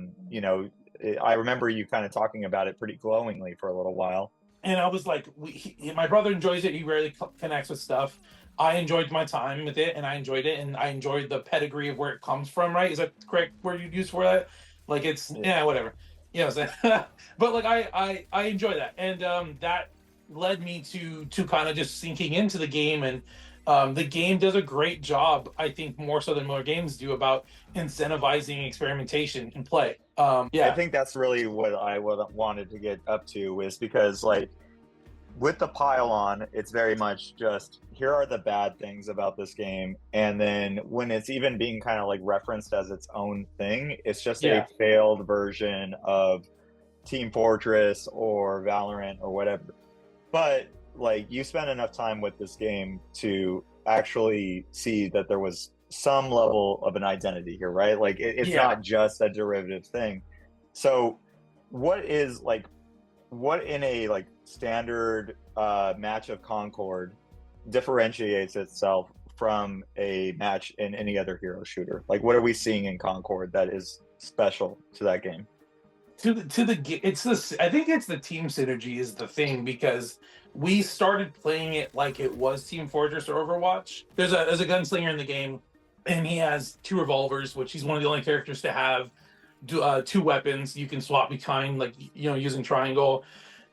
remember you kind of talking about it pretty glowingly for a little while. And I was like, my brother enjoys it. He rarely connects with stuff. I enjoyed my time with it, and I enjoyed it, and I enjoyed the pedigree of where it comes from, right? Is that correct word you use for that? Like, it's, whatever. But like, I enjoy that. And that led me to kind of just sinking into the game. And the game does a great job, I think, more so than more games do, about incentivizing experimentation and play. I think that's really what I wanted to get up to, is because, like, with the pile-on, it's very much just, here are the bad things about this game, and then when it's even being kind of like referenced as its own thing, it's just a failed version of Team Fortress or Valorant or whatever. But like, you spent enough time with this game to actually see that there was some level of an identity here, right? Like, it's not just a derivative thing. So what in a like standard match of Concord differentiates itself from a match in any other hero shooter? Like, what are we seeing in Concord that is special to that game? I think it's the team synergy is the thing, because we started playing it like it was Team Fortress or Overwatch. There's a gunslinger in the game, and he has 2 revolvers, which he's one of the only characters to have 2 weapons you can swap between, like, using triangle.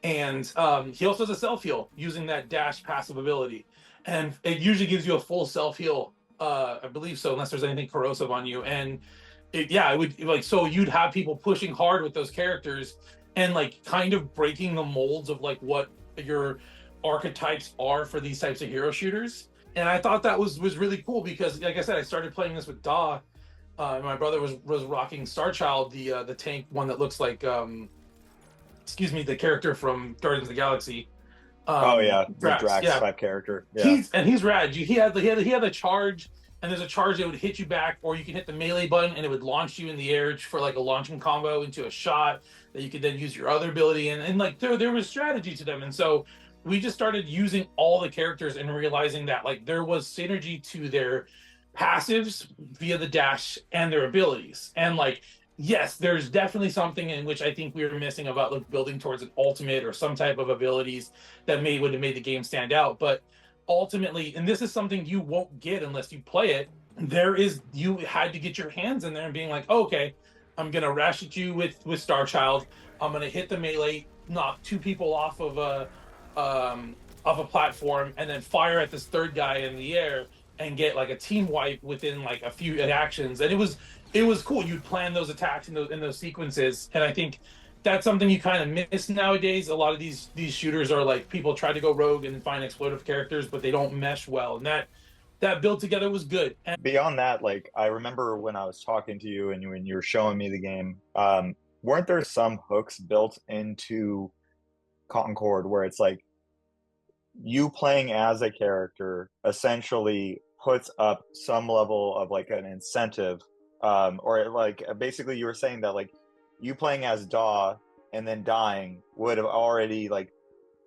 And he also has a self heal using that dash passive ability, and it usually gives you a full self heal, I believe so, unless there's anything corrosive on you. And it would, like, so you'd have people pushing hard with those characters and like kind of breaking the molds of like what your archetypes are for these types of hero shooters. And I thought that was really cool, because like I said, I started playing this with Daw. My brother was rocking Starchild, the tank one that looks like the character from Guardians of the Galaxy. The Drax yeah. type character. He's rad. He had a charge, and there's a charge that would hit you back, or you can hit the melee button and it would launch you in the air for like a launching combo into a shot that you could then use your other ability. And like there was strategy to them. And so we just started using all the characters and realizing that like there was synergy to their passives via the dash and their abilities. And like, yes, there's definitely something in which I think we were missing about like building towards an ultimate or some type of abilities that would have made the game stand out. But ultimately, and this is something you won't get unless you play it, you had to get your hands in there and being like, oh, okay, I'm gonna rush at you with Starchild. I'm gonna hit the melee, knock 2 people off of a platform, and then fire at this third guy in the air and get like a team wipe within like a few actions. And it was cool. You'd plan those attacks in those sequences, and I think that's something you kind of miss nowadays. A lot of these shooters are like, people try to go rogue and find exploitive characters, but they don't mesh well. And that build together was good. And beyond that, like, I remember when I was talking to you and when you were showing me the game, weren't there some hooks built into Concord where it's like, you playing as a character essentially puts up some level of like an incentive, or like basically you were saying that like you playing as Daw and then dying would have already like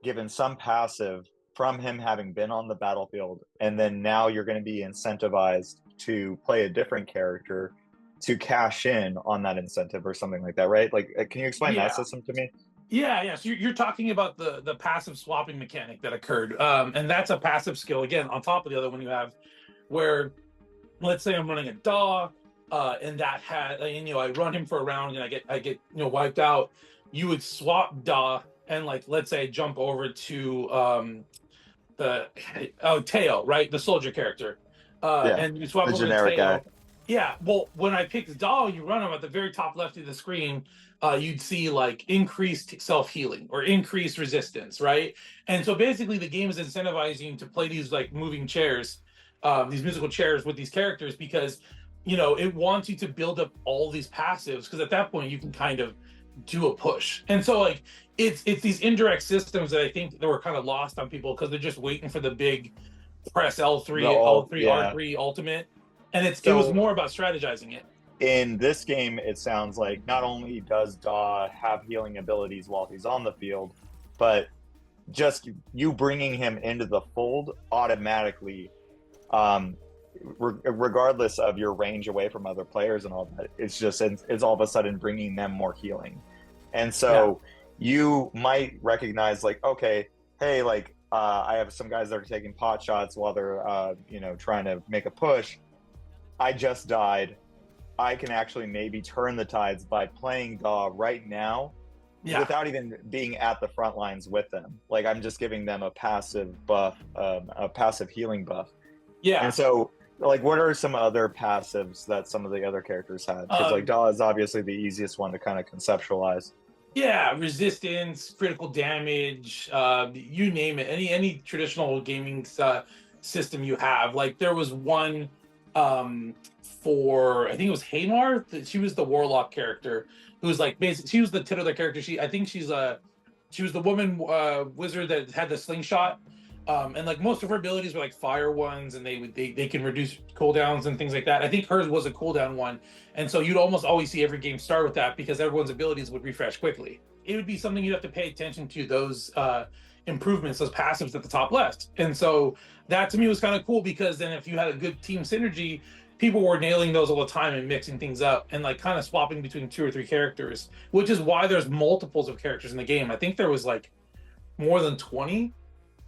given some passive from him having been on the battlefield, and then now you're going to be incentivized to play a different character to cash in on that incentive or something like that, right? Like, can you explain that system to me? Yeah. So you're talking about the passive swapping mechanic that occurred, and that's a passive skill again on top of the other one you have, where let's say I'm running a Daw, and that had, and I run him for a round and I get wiped out. You would swap Daw and like let's say jump over to Teo, right, the soldier character, and you swap the over generic to Teo. guy. Yeah, well, when I picked Daw, you run him at the very top left of the screen. You'd see like increased self-healing or increased resistance, right? And so basically the game is incentivizing you to play these like moving chairs, these musical chairs with these characters, because it wants you to build up all these passives, because at that point you can kind of do a push. And so like it's these indirect systems that I think that were kind of lost on people because they're just waiting for the big press L3, R3 ultimate. And it was more about strategizing it. In this game, it sounds like not only does Daw have healing abilities while he's on the field, but just you bringing him into the fold automatically, regardless of your range away from other players and all that, it's all of a sudden bringing them more healing. And so you might recognize like, okay, hey, like I have some guys that are taking pot shots while they're trying to make a push. I just died. I can actually maybe turn the tides by playing Daw right now without even being at the front lines with them. Like, I'm just giving them a passive buff, a passive healing buff. Yeah. And so, like, what are some other passives that some of the other characters had? Because, like, Daw is obviously the easiest one to kind of conceptualize. Yeah, resistance, critical damage, you name it. Any traditional gaming system you have. Like there was one for I think it was Haymar. She was the warlock character who was like basically she was the titular character. I think she was the woman wizard that had the slingshot. And like most of her abilities were like fire ones, and they can reduce cooldowns and things like that. I think hers was a cooldown one, and so you'd almost always see every game start with that because everyone's abilities would refresh quickly. It would be something you'd have to pay attention to, those improvements, those passives at the top left. And so that to me was kind of cool because then if you had a good team synergy, people were nailing those all the time and mixing things up and like kind of swapping between 2 or 3 characters, which is why there's multiples of characters in the game. I think there was like more than 20,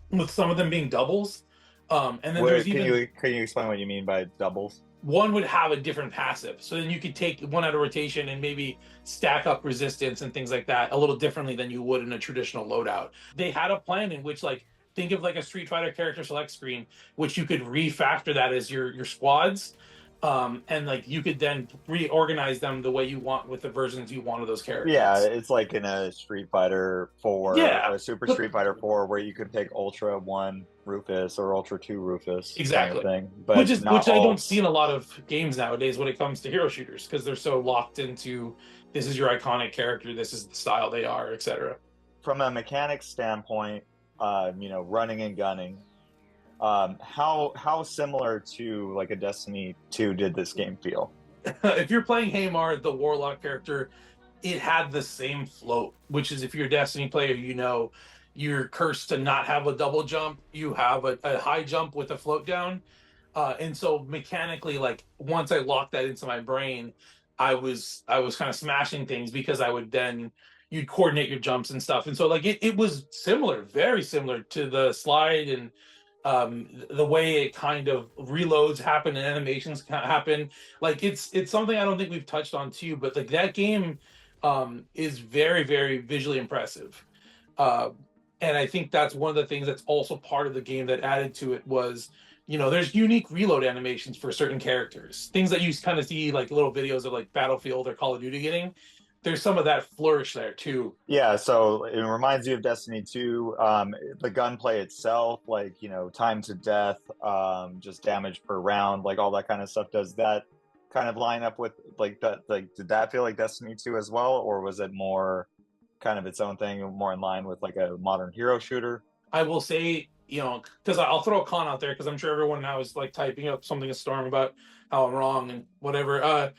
with some of them being doubles. And then there's Can even you explain what you mean by doubles? one would have a different passive. So then you could take one out of rotation and maybe stack up resistance and things like that a little differently than you would in a traditional loadout. They had a plan in which, like, think of like a Street Fighter character select screen, which you could refactor that as your squads. And like you could then reorganize them the way you want with the versions you want of those characters. Yeah, it's like in a Street Fighter 4 Yeah. or a Super Street Fighter 4 where you could pick Ultra 1 Rufus or Ultra 2 Rufus. Exactly. Kind of thing. But which not I all. don't see in a lot of games nowadays when it comes to hero shooters, because they're so locked into this is your iconic character, this is the style they are, etc. From a mechanics standpoint, running and gunning, how similar to like a Destiny 2 did this game feel? If you're playing Haymar, the warlock character, it had the same float, which is if you're a Destiny player, you're cursed to not have a double jump. You have a high jump with a float down. And so mechanically, like once I locked that into my brain, I was kind of smashing things because you'd coordinate your jumps and stuff. And so like it was similar, very similar to the slide, and the way it kind of reloads happen and animations happen. Like it's something I don't think we've touched on too, but like that game is very, very visually impressive. And I think that's one of the things that's also part of the game that added to it was, there's unique reload animations for certain characters, things that you kind of see like little videos of like Battlefield or Call of Duty getting. There's some of that flourish there too. Yeah, so it reminds you of Destiny 2. The gunplay itself, like, time to death, just damage per round, like all that kind of stuff. Does that kind of line up with like that? Like, did that feel like Destiny 2 as well, or was it more kind of its own thing, more in line with like a modern hero shooter? I will say, because I'll throw a con out there because I'm sure everyone now is like typing up something a storm about how I'm wrong and whatever.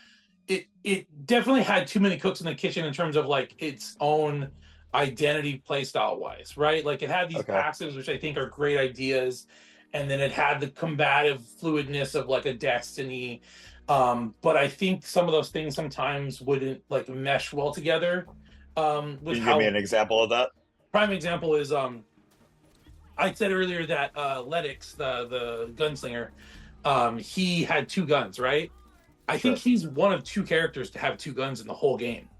It definitely had too many cooks in the kitchen in terms of like its own identity playstyle wise, right? Like it had these passives, which I think are great ideas, and then it had the combative fluidness of like a Destiny. But I think some of those things sometimes wouldn't like mesh well together. Can you give me an example of that? Prime example is I said earlier that Ledix, the gunslinger, he had 2 guns, right? I think he's one of 2 characters to have 2 guns in the whole game.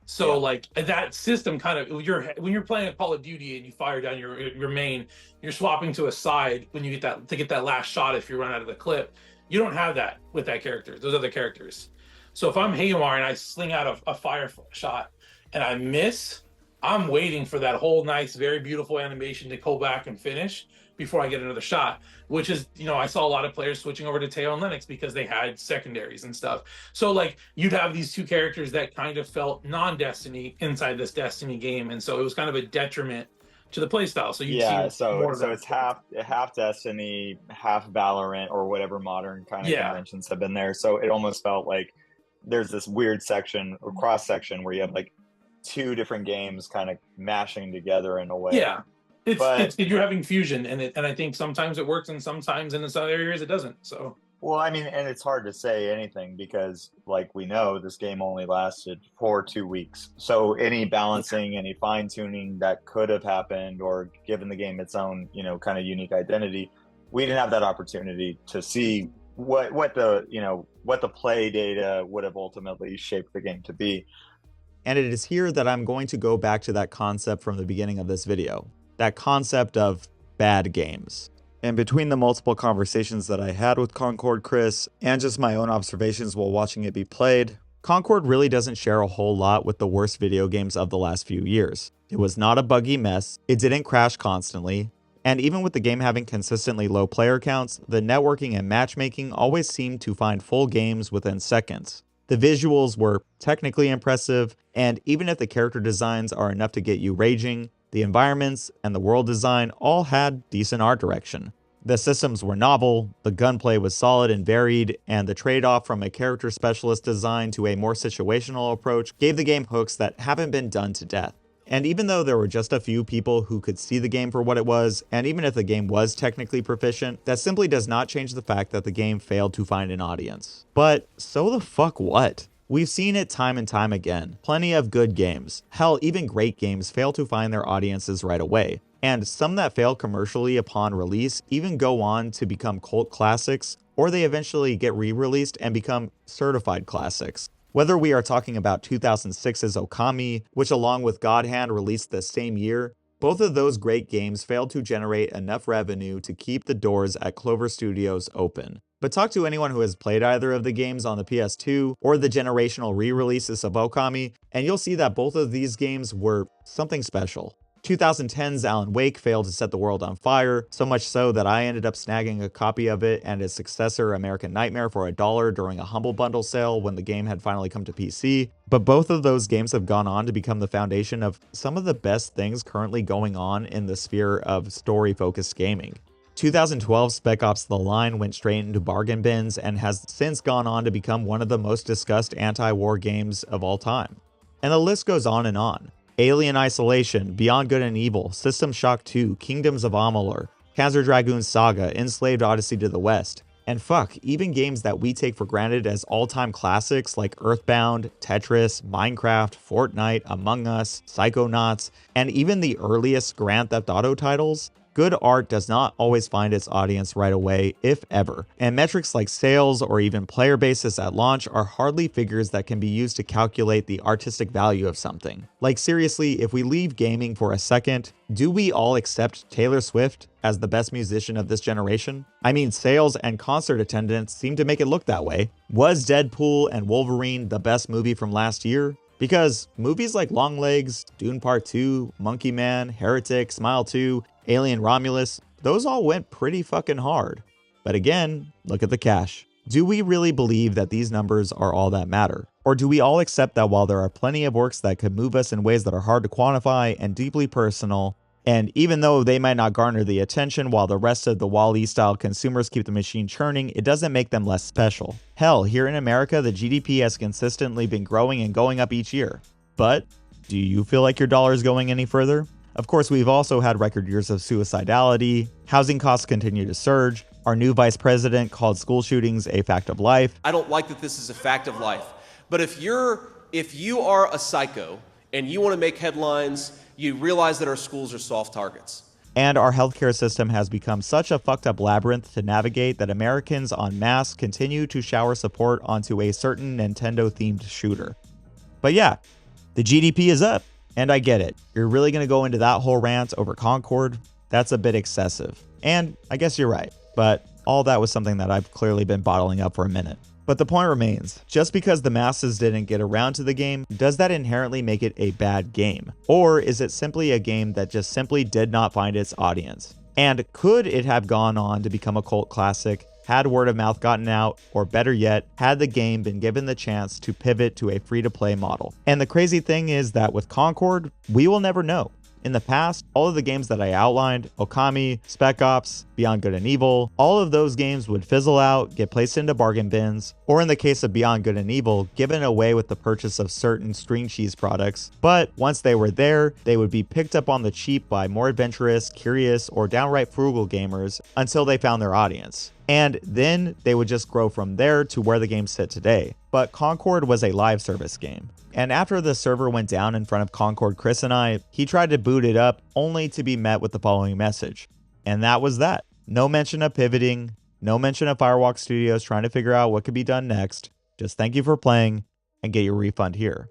So like that system kind of, when you're playing a Call of Duty and you fire down your main, you're swapping to a side when you get that last shot if you run out of the clip. You don't have that with that character, those other characters. So if I'm Haymar and I sling out a fire shot and I miss, I'm waiting for that whole nice, very beautiful animation to go back and finish before I get another shot, which is, I saw a lot of players switching over to Teo and Lennox because they had secondaries and stuff. So like you'd have these 2 characters that kind of felt non-Destiny inside this Destiny game. And so it was kind of a detriment to the playstyle. So so it's half Destiny, half Valorant, or whatever modern kind of conventions have been there. So it almost felt like there's this weird section or cross section where you have like 2 different games kind of mashing together in a way. Yeah. You're having fusion, and I think sometimes it works, and sometimes in some areas it doesn't. So, well, I mean, and it's hard to say anything because, like we know, this game only lasted for 2 weeks. So, any balancing, any fine tuning that could have happened, or given the game its own, kind of unique identity, we didn't have that opportunity to see what the play data would have ultimately shaped the game to be. And it is here that I'm going to go back to that concept from the beginning of this video. That concept of bad games. And between the multiple conversations that I had with Concord Chris and just my own observations while watching it be played, Concord really doesn't share a whole lot with the worst video games of the last few years. It was not a buggy mess, it didn't crash constantly, and even with the game having consistently low player counts, the networking and matchmaking always seemed to find full games within seconds. The visuals were technically impressive, and even if the character designs are enough to get you raging, the environments and the world design all had decent art direction. The systems were novel, the gunplay was solid and varied, and the trade-off from a character specialist design to a more situational approach gave the game hooks that haven't been done to death. And even though there were just a few people who could see the game for what it was, and even if the game was technically proficient, that simply does not change the fact that the game failed to find an audience. But so the fuck what? We've seen it time and time again. Plenty of good games, hell, even great games fail to find their audiences right away. And some that fail commercially upon release even go on to become cult classics, or they eventually get re-released and become certified classics. Whether we are talking about 2006's Okami, which along with God Hand released the same year, both of those great games failed to generate enough revenue to keep the doors at Clover Studios open. But talk to anyone who has played either of the games on the PS2 or the generational re-releases of Okami, and you'll see that both of these games were something special. 2010's Alan Wake failed to set the world on fire, so much so that I ended up snagging a copy of it and its successor American Nightmare for $1 during a Humble Bundle sale when the game had finally come to PC. But both of those games have gone on to become the foundation of some of the best things currently going on in the sphere of story-focused gaming. 2012's Spec Ops: The Line went straight into bargain bins and has since gone on to become one of the most discussed anti-war games of all time. And the list goes on and on. Alien Isolation, Beyond Good and Evil, System Shock 2, Kingdoms of Amalur, Panzer Dragoon Saga, Enslaved Odyssey to the West, and fuck, even games that we take for granted as all-time classics like Earthbound, Tetris, Minecraft, Fortnite, Among Us, Psychonauts, and even the earliest Grand Theft Auto titles. Good art does not always find its audience right away, if ever, and metrics like sales or even player bases at launch are hardly figures that can be used to calculate the artistic value of something. Like seriously, if we leave gaming for a second, do we all accept Taylor Swift as the best musician of this generation? I mean, sales and concert attendance seem to make it look that way. Was Deadpool and Wolverine the best movie from last year? Because movies like Longlegs, Dune Part 2, Monkey Man, Heretic, Smile 2, Alien Romulus, those all went pretty fucking hard. But again, look at the cash. Do we really believe that these numbers are all that matter? Or do we all accept that while there are plenty of works that could move us in ways that are hard to quantify and deeply personal, and even though they might not garner the attention while the rest of the Wall-E style consumers keep the machine churning, it doesn't make them less special. Hell, here in America, the GDP has consistently been growing and going up each year. But do you feel like your dollar is going any further? Of course, we've also had record years of suicidality, housing costs continue to surge, our new vice president called school shootings a fact of life. I don't like that this is a fact of life, but if you are a psycho and you want to make headlines, you realize that our schools are soft targets. And our healthcare system has become such a fucked up labyrinth to navigate that Americans en masse continue to shower support onto a certain Nintendo-themed shooter. But yeah, the GDP is up. And I get it. You're really going to go into that whole rant over Concord? That's a bit excessive. And I guess you're right. But all that was something that I've clearly been bottling up for a minute. But the point remains, just because the masses didn't get around to the game, does that inherently make it a bad game? Or is it simply a game that just simply did not find its audience? And could it have gone on to become a cult classic had word of mouth gotten out, or better yet, had the game been given the chance to pivot to a free-to-play model? And the crazy thing is that with Concord, we will never know. In the past, all of the games that I outlined, Okami, Spec Ops, Beyond Good and Evil, all of those games would fizzle out, get placed into bargain bins, or in the case of Beyond Good and Evil, given away with the purchase of certain string cheese products. But once they were there, they would be picked up on the cheap by more adventurous, curious, or downright frugal gamers until they found their audience. And then they would just grow from there to where the games sit today. But Concord was a live service game. And after the server went down in front of Concord Chris and I, he tried to boot it up only to be met with the following message. And that was that. No mention of pivoting, no mention of Firewalk Studios trying to figure out what could be done next. Just thank you for playing and get your refund here.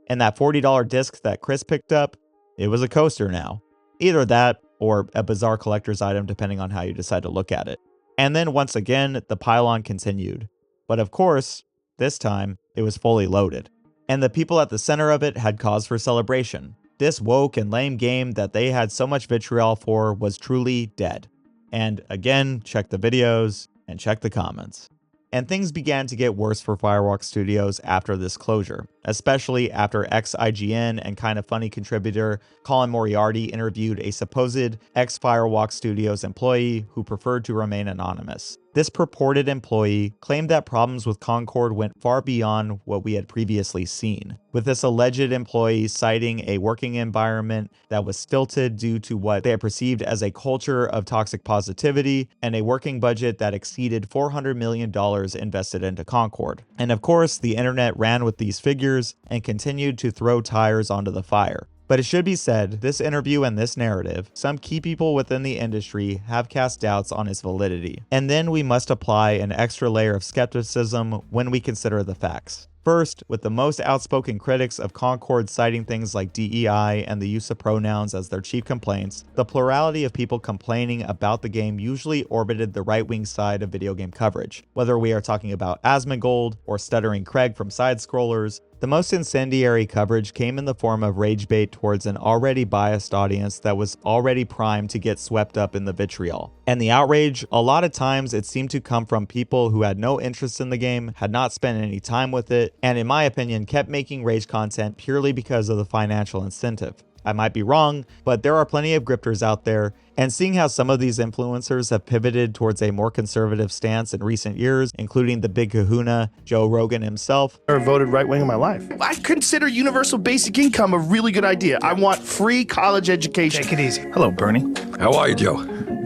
And that $40 disc that Chris picked up, it was a coaster now. Either that or a bizarre collector's item depending on how you decide to look at it. And then once again, the pile-on continued. But of course, This time, it was fully loaded. And the people at the center of it had cause for celebration. This woke and lame game that they had so much vitriol for was truly dead. And again, check the videos and check the comments. And things began to get worse for Firewalk Studios after this closure, especially after ex-IGN and Kinda Funny contributor Colin Moriarty interviewed a supposed ex-Firewalk Studios employee who preferred to remain anonymous. This purported employee claimed that problems with Concord went far beyond what we had previously seen, with this alleged employee citing a working environment that was stilted due to what they had perceived as a culture of toxic positivity and a working budget that exceeded $400 million invested into Concord. And of course, the internet ran with these figures and continued to throw tires onto the fire. But it should be said, this interview and this narrative, some key people within the industry have cast doubts on its validity. And then we must apply an extra layer of skepticism when we consider the facts. First, with the most outspoken critics of Concord citing things like DEI and the use of pronouns as their chief complaints, the plurality of people complaining about the game usually orbited the right-wing side of video game coverage. Whether we are talking about Asmongold or Stuttering Craig from Side Scrollers, the most incendiary coverage came in the form of rage bait towards an already biased audience that was already primed to get swept up in the vitriol. And the outrage, a lot of times it seemed to come from people who had no interest in the game, had not spent any time with it, and in my opinion kept making rage content purely because of the financial incentive. I might be wrong, but there are plenty of grifters out there, and seeing how some of these influencers have pivoted towards a more conservative stance in recent years, including the big kahuna, Joe Rogan himself. I voted right wing in my life. I consider universal basic income a really good idea. I want free college education. Take it easy. Hello, Bernie. How are you, Joe?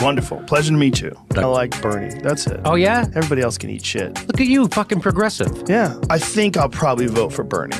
Wonderful. Pleasure to meet you. I like Bernie. That's it. Oh, yeah? Everybody else can eat shit. Look at you, fucking progressive. Yeah. I think I'll probably vote for Bernie.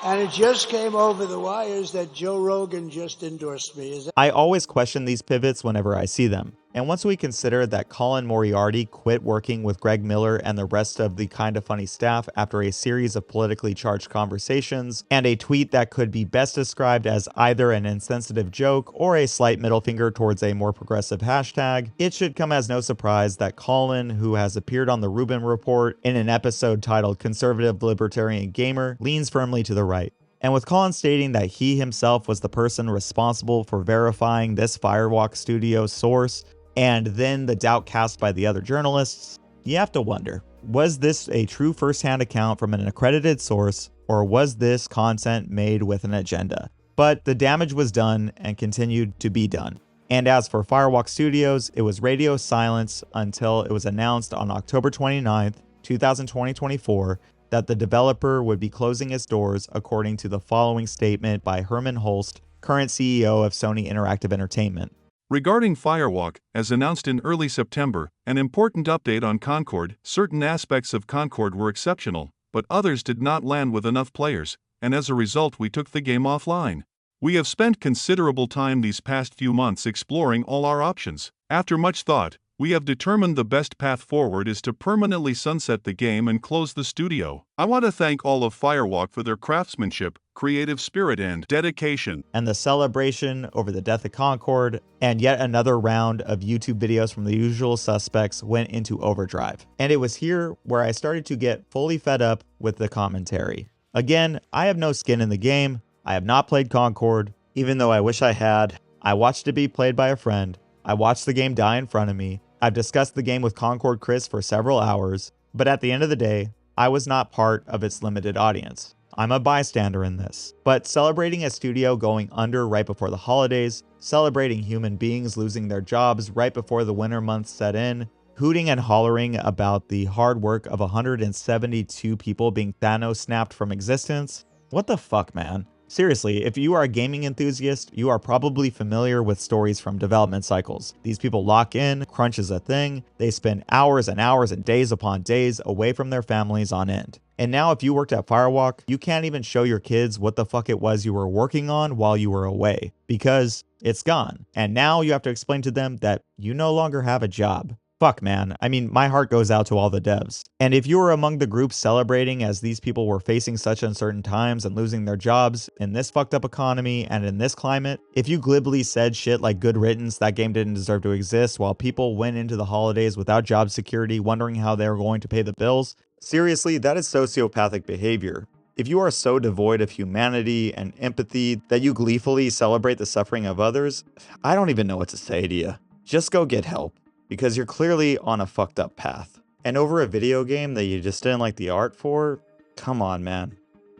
And it just came over the wires that Joe Rogan just endorsed me. I always question these pivots whenever I see them. And once we consider that Colin Moriarty quit working with Greg Miller and the rest of the Kinda Funny staff after a series of politically charged conversations, and a tweet that could be best described as either an insensitive joke or a slight middle finger towards a more progressive hashtag, it should come as no surprise that Colin, who has appeared on the Rubin Report in an episode titled Conservative Libertarian Gamer, leans firmly to the right. And with Colin stating that he himself was the person responsible for verifying this Firewalk Studio source, and then the doubt cast by the other journalists, you have to wonder, was this a true first-hand account from an accredited source, or was this content made with an agenda? But the damage was done and continued to be done. And as for Firewalk Studios, it was radio silence until it was announced on October 29th, 2024, that the developer would be closing its doors, according to the following statement by Herman Holst, current CEO of Sony Interactive Entertainment. Regarding Firewalk, as announced in early September, an important update on Concord, certain aspects of Concord were exceptional, but others did not land with enough players, and as a result we took the game offline. We have spent considerable time these past few months exploring all our options. After much thought, we have determined the best path forward is to permanently sunset the game and close the studio. I want to thank all of Firewalk for their craftsmanship, creative spirit, and dedication. And the celebration over the death of Concord, and yet another round of YouTube videos from the usual suspects went into overdrive. And it was here where I started to get fully fed up with the commentary. Again, I have no skin in the game. I have not played Concord, even though I wish I had. I watched it be played by a friend. I watched the game die in front of me. I've discussed the game with Concord Chris for several hours, but at the end of the day, I was not part of its limited audience. I'm a bystander in this. But celebrating a studio going under right before the holidays, celebrating human beings losing their jobs right before the winter months set in, hooting and hollering about the hard work of 172 people being Thanos snapped from existence, what the fuck, man? Seriously, if you are a gaming enthusiast, you are probably familiar with stories from development cycles. These people lock in, crunch is a thing, they spend hours and hours and days upon days away from their families on end. And now if you worked at Firewalk, you can't even show your kids what the fuck it was you were working on while you were away, because it's gone. And now you have to explain to them that you no longer have a job. Fuck, man. I mean, my heart goes out to all the devs. And if you were among the groups celebrating as these people were facing such uncertain times and losing their jobs in this fucked up economy and in this climate, if you glibly said shit like good riddance, that game didn't deserve to exist, while people went into the holidays without job security, wondering how they were going to pay the bills, Seriously, that is sociopathic behavior. If you are so devoid of humanity and empathy that you gleefully celebrate the suffering of others, I don't even know what to say to you. Just go get help, because you're clearly on a fucked up path. And over a video game that you just didn't like the art for? Come on, man.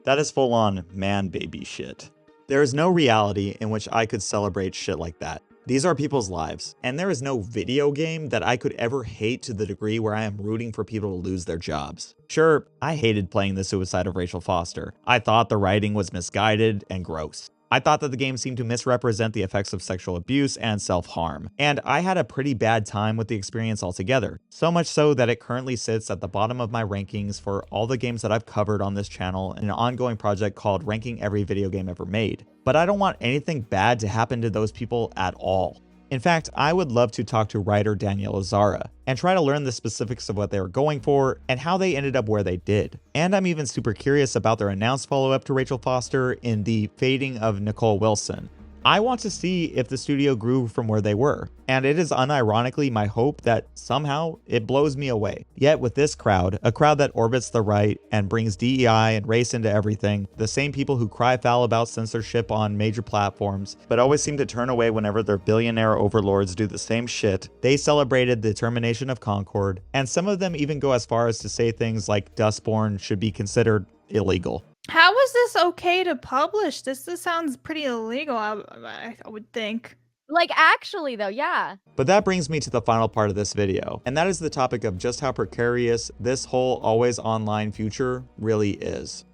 That is full on man baby shit. There is no reality in which I could celebrate shit like that. These are people's lives, and there is no video game that I could ever hate to the degree where I am rooting for people to lose their jobs. Sure, I hated playing the suicide of Rachel Foster. I thought the writing was misguided and gross. I thought that the game seemed to misrepresent the effects of sexual abuse and self-harm, and I had a pretty bad time with the experience altogether. So much so that it currently sits at the bottom of my rankings for all the games that I've covered on this channel in an ongoing project called Ranking Every Video Game Ever Made. But I don't want anything bad to happen to those people at all. In fact, I would love to talk to writer Danielle Zara and try to learn the specifics of what they were going for and how they ended up where they did. And I'm even super curious about their announced follow-up to Rachel Foster in The Fading of Nicole Wilson. I want to see if the studio grew from where they were, and it is unironically my hope that somehow it blows me away. Yet with this crowd, a crowd that orbits the right and brings DEI and race into everything, the same people who cry foul about censorship on major platforms, but always seem to turn away whenever their billionaire overlords do the same shit, they celebrated the termination of Concord, and some of them even go as far as to say things like Dustborn should be considered illegal. How is this okay to publish? This sounds pretty illegal, I would think. Like, actually, though, yeah. But that brings me to the final part of this video, and that is the topic of just how precarious this whole always online future really is.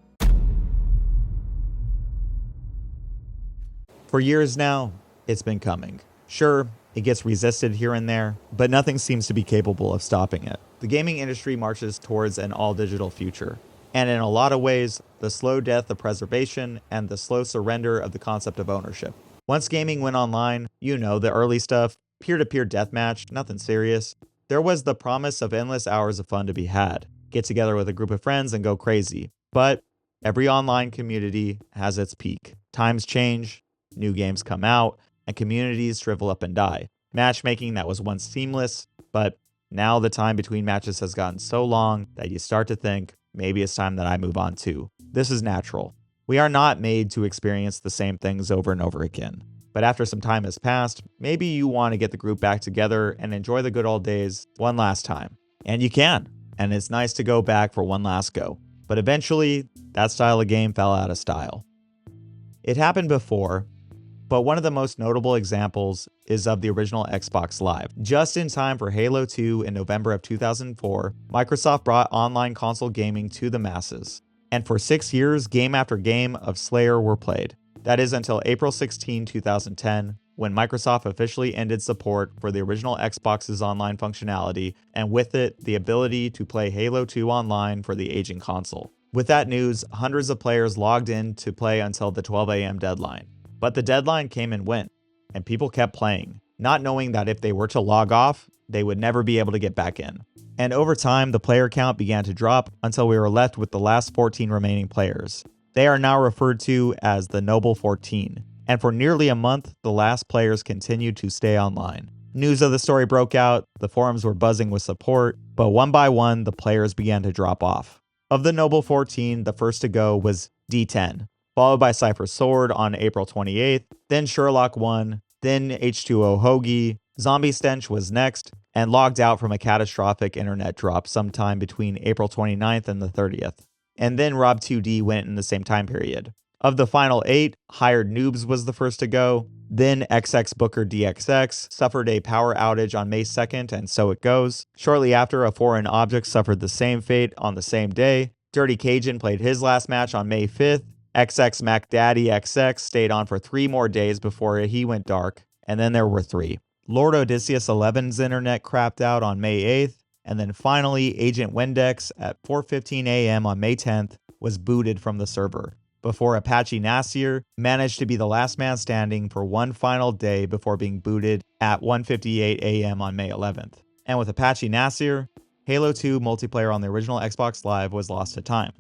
For years now, it's been coming. Sure, it gets resisted here and there, but nothing seems to be capable of stopping it. The gaming industry marches towards an all-digital future. And in a lot of ways, the slow death of preservation and the slow surrender of the concept of ownership. Once gaming went online, you know, the early stuff, peer-to-peer deathmatch, nothing serious. There was the promise of endless hours of fun to be had. Get together with a group of friends and go crazy. But every online community has its peak. Times change, new games come out, and communities shrivel up and die. Matchmaking that was once seamless, but now the time between matches has gotten so long that you start to think, maybe it's time that I move on too. This is natural. We are not made to experience the same things over and over again. But after some time has passed, maybe you want to get the group back together and enjoy the good old days one last time. And you can. And it's nice to go back for one last go. But eventually, that style of game fell out of style. It happened before, but one of the most notable examples is of the original Xbox Live. Just in time for Halo 2 in November of 2004, Microsoft brought online console gaming to the masses. And for 6 years, game after game of Slayer were played. That is until April 16, 2010, when Microsoft officially ended support for the original Xbox's online functionality, and with it, the ability to play Halo 2 online for the aging console. With that news, hundreds of players logged in to play until the 12 a.m. deadline. But the deadline came and went, and people kept playing, not knowing that if they were to log off, they would never be able to get back in. And over time, the player count began to drop until we were left with the last 14 remaining players. They are now referred to as the Noble 14, and for nearly a month, the last players continued to stay online. News of the story broke out, the forums were buzzing with support, but one by one, the players began to drop off. Of the Noble 14, the first to go was D10, followed by Cypher Sword on April 28th, then Sherlock 1, then H2O Hoagie, Zombie Stench was next, and logged out from a catastrophic internet drop sometime between April 29th and the 30th. And then Rob2D went in the same time period. Of the final 8, Hired Noobs was the first to go, then XX Booker DXX suffered a power outage on May 2nd, and so it goes. Shortly after, a Foreign Object suffered the same fate on the same day. Dirty Cajun played his last match on May 5th, XX Mac Daddy XX stayed on for 3 more days before he went dark, and then there were 3. Lord Odysseus 11's internet crapped out on May 8th, and then finally Agent Wendex at 4:15 a.m. on May 10th was booted from the server, before Apache Nasir managed to be the last man standing for one final day before being booted at 1:58 a.m. on May 11th. And with Apache Nasir, Halo 2 multiplayer on the original Xbox Live was lost to time.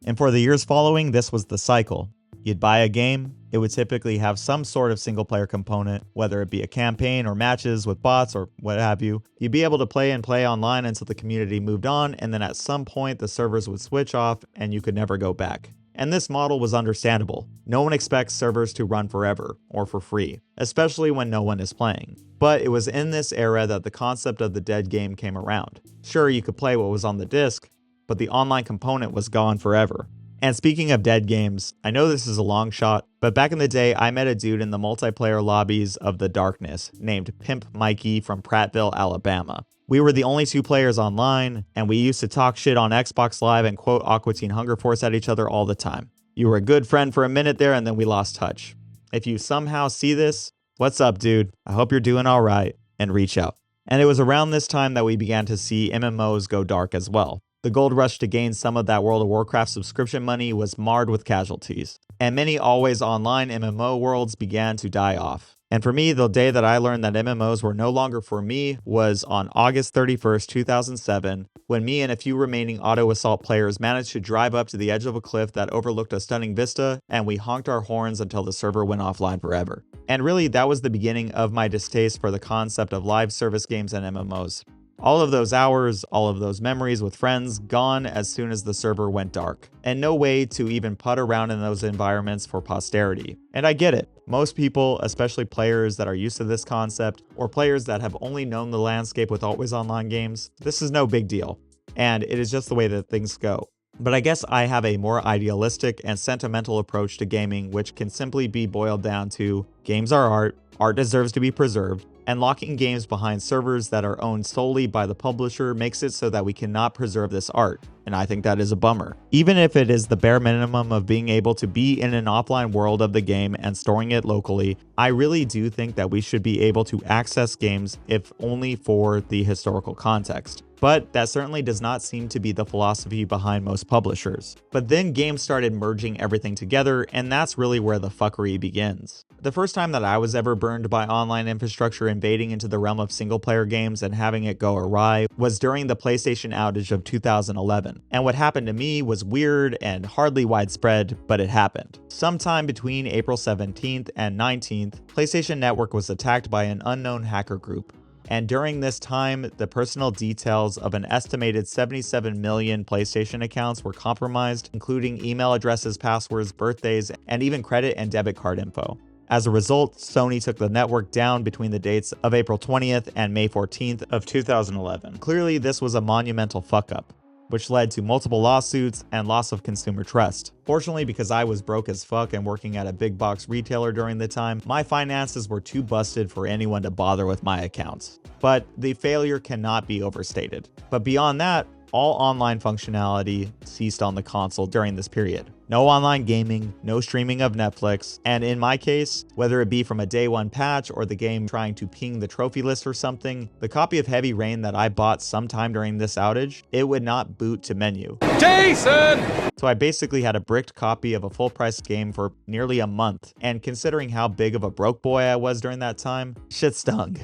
And for the years following, this was the cycle. You'd buy a game, It would typically have some sort of single player component, whether it be a campaign or matches with bots or what have you. You'd be able to play online until the community moved on, and then at some point the servers would switch off and you could never go back. And this model was understandable. No one expects servers to run forever or for free, especially when no one is playing. But it was in this era that the concept of the dead game came around. Sure, you could play what was on the disc, but the online component was gone forever. And speaking of dead games, I know this is a long shot, but back in the day, I met a dude in the multiplayer lobbies of the darkness named Pimp Mikey from Prattville, Alabama. We were the only 2 players online, and we used to talk shit on Xbox Live and quote Aqua Teen Hunger Force at each other all the time. You were a good friend for a minute there, and then we lost touch. If you somehow see this, what's up, dude? I hope you're doing all right, and reach out. And it was around this time that we began to see MMOs go dark as well. The gold rush to gain some of that World of Warcraft subscription money was marred with casualties, and many always online MMO worlds began to die off. And for me, the day that I learned that MMOs were no longer for me was on August 31st, 2007, when me and a few remaining Auto Assault players managed to drive up to the edge of a cliff that overlooked a stunning vista, and we honked our horns until the server went offline forever. And really, that was the beginning of my distaste for the concept of live service games and MMOs. All of those hours, all of those memories with friends, gone as soon as the server went dark, and no way to even putt around in those environments for posterity. And I get it. Most people, especially players that are used to this concept, or players that have only known the landscape with always online games, this is no big deal. And it is just the way that things go. But I guess I have a more idealistic and sentimental approach to gaming, which can simply be boiled down to games are art deserves to be preserved, and locking games behind servers that are owned solely by the publisher makes it so that we cannot preserve this art, and I think that is a bummer. Even if it is the bare minimum of being able to be in an offline world of the game and storing it locally, I really do think that we should be able to access games if only for the historical context. But that certainly does not seem to be the philosophy behind most publishers. But then games started merging everything together, and that's really where the fuckery begins. The first time that I was ever burned by online infrastructure invading into the realm of single-player games and having it go awry was during the PlayStation outage of 2011. And what happened to me was weird and hardly widespread, but it happened. Sometime between April 17th and 19th, PlayStation Network was attacked by an unknown hacker group. And during this time, the personal details of an estimated 77 million PlayStation accounts were compromised, including email addresses, passwords, birthdays, and even credit and debit card info. As a result, Sony took the network down between the dates of April 20th and May 14th of 2011. Clearly, this was a monumental fuck-up, which led to multiple lawsuits and loss of consumer trust. Fortunately, because I was broke as fuck and working at a big box retailer during the time, my finances were too busted for anyone to bother with my accounts. But the failure cannot be overstated. But beyond that, all online functionality ceased on the console during this period. No online gaming, no streaming of Netflix, and in my case, whether it be from a day one patch or the game trying to ping the trophy list or something, the copy of Heavy Rain that I bought sometime during this outage, it would not boot to menu. Jason! So I basically had a bricked copy of a full price game for nearly a month, and considering how big of a broke boy I was during that time, shit stung.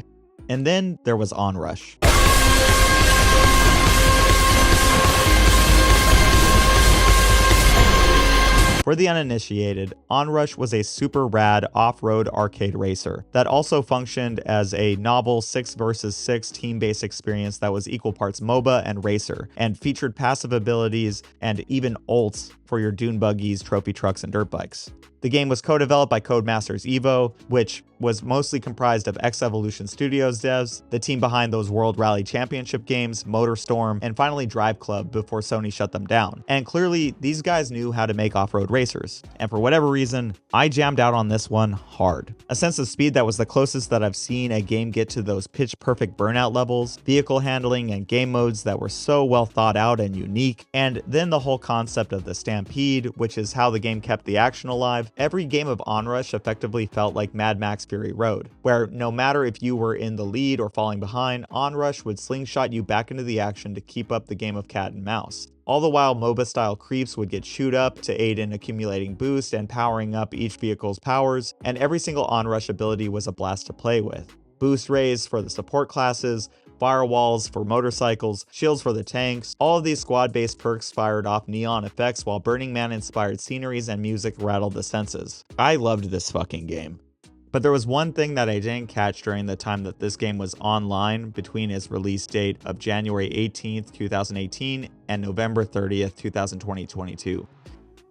And then there was Onrush. For the uninitiated, Onrush was a super rad off-road arcade racer that also functioned as a novel 6 vs 6 team-based experience that was equal parts MOBA and racer, and featured passive abilities and even ults for your dune buggies, trophy trucks, and dirt bikes. The game was co-developed by Codemasters Evo, which was mostly comprised of X Evolution Studios devs, the team behind those World Rally Championship games, MotorStorm, and finally Drive Club before Sony shut them down. And clearly, these guys knew how to make off-road racers. And for whatever reason, I jammed out on this one hard. A sense of speed that was the closest that I've seen a game get to those pitch-perfect burnout levels, vehicle handling, and game modes that were so well thought out and unique, and then the whole concept of the Stampede, which is how the game kept the action alive. Every game of Onrush effectively felt like Mad Max Fury Road, where no matter if you were in the lead or falling behind, Onrush would slingshot you back into the action to keep up the game of cat and mouse. All the while, MOBA-style creeps would get chewed up to aid in accumulating boost and powering up each vehicle's powers, and every single Onrush ability was a blast to play with. Boost rays for the support classes, firewalls for motorcycles, shields for the tanks. All of these squad-based perks fired off neon effects while Burning Man-inspired sceneries and music rattled the senses. I loved this fucking game. But there was one thing that I didn't catch during the time that this game was online between its release date of January 18th, 2018 and November 30th, 2022.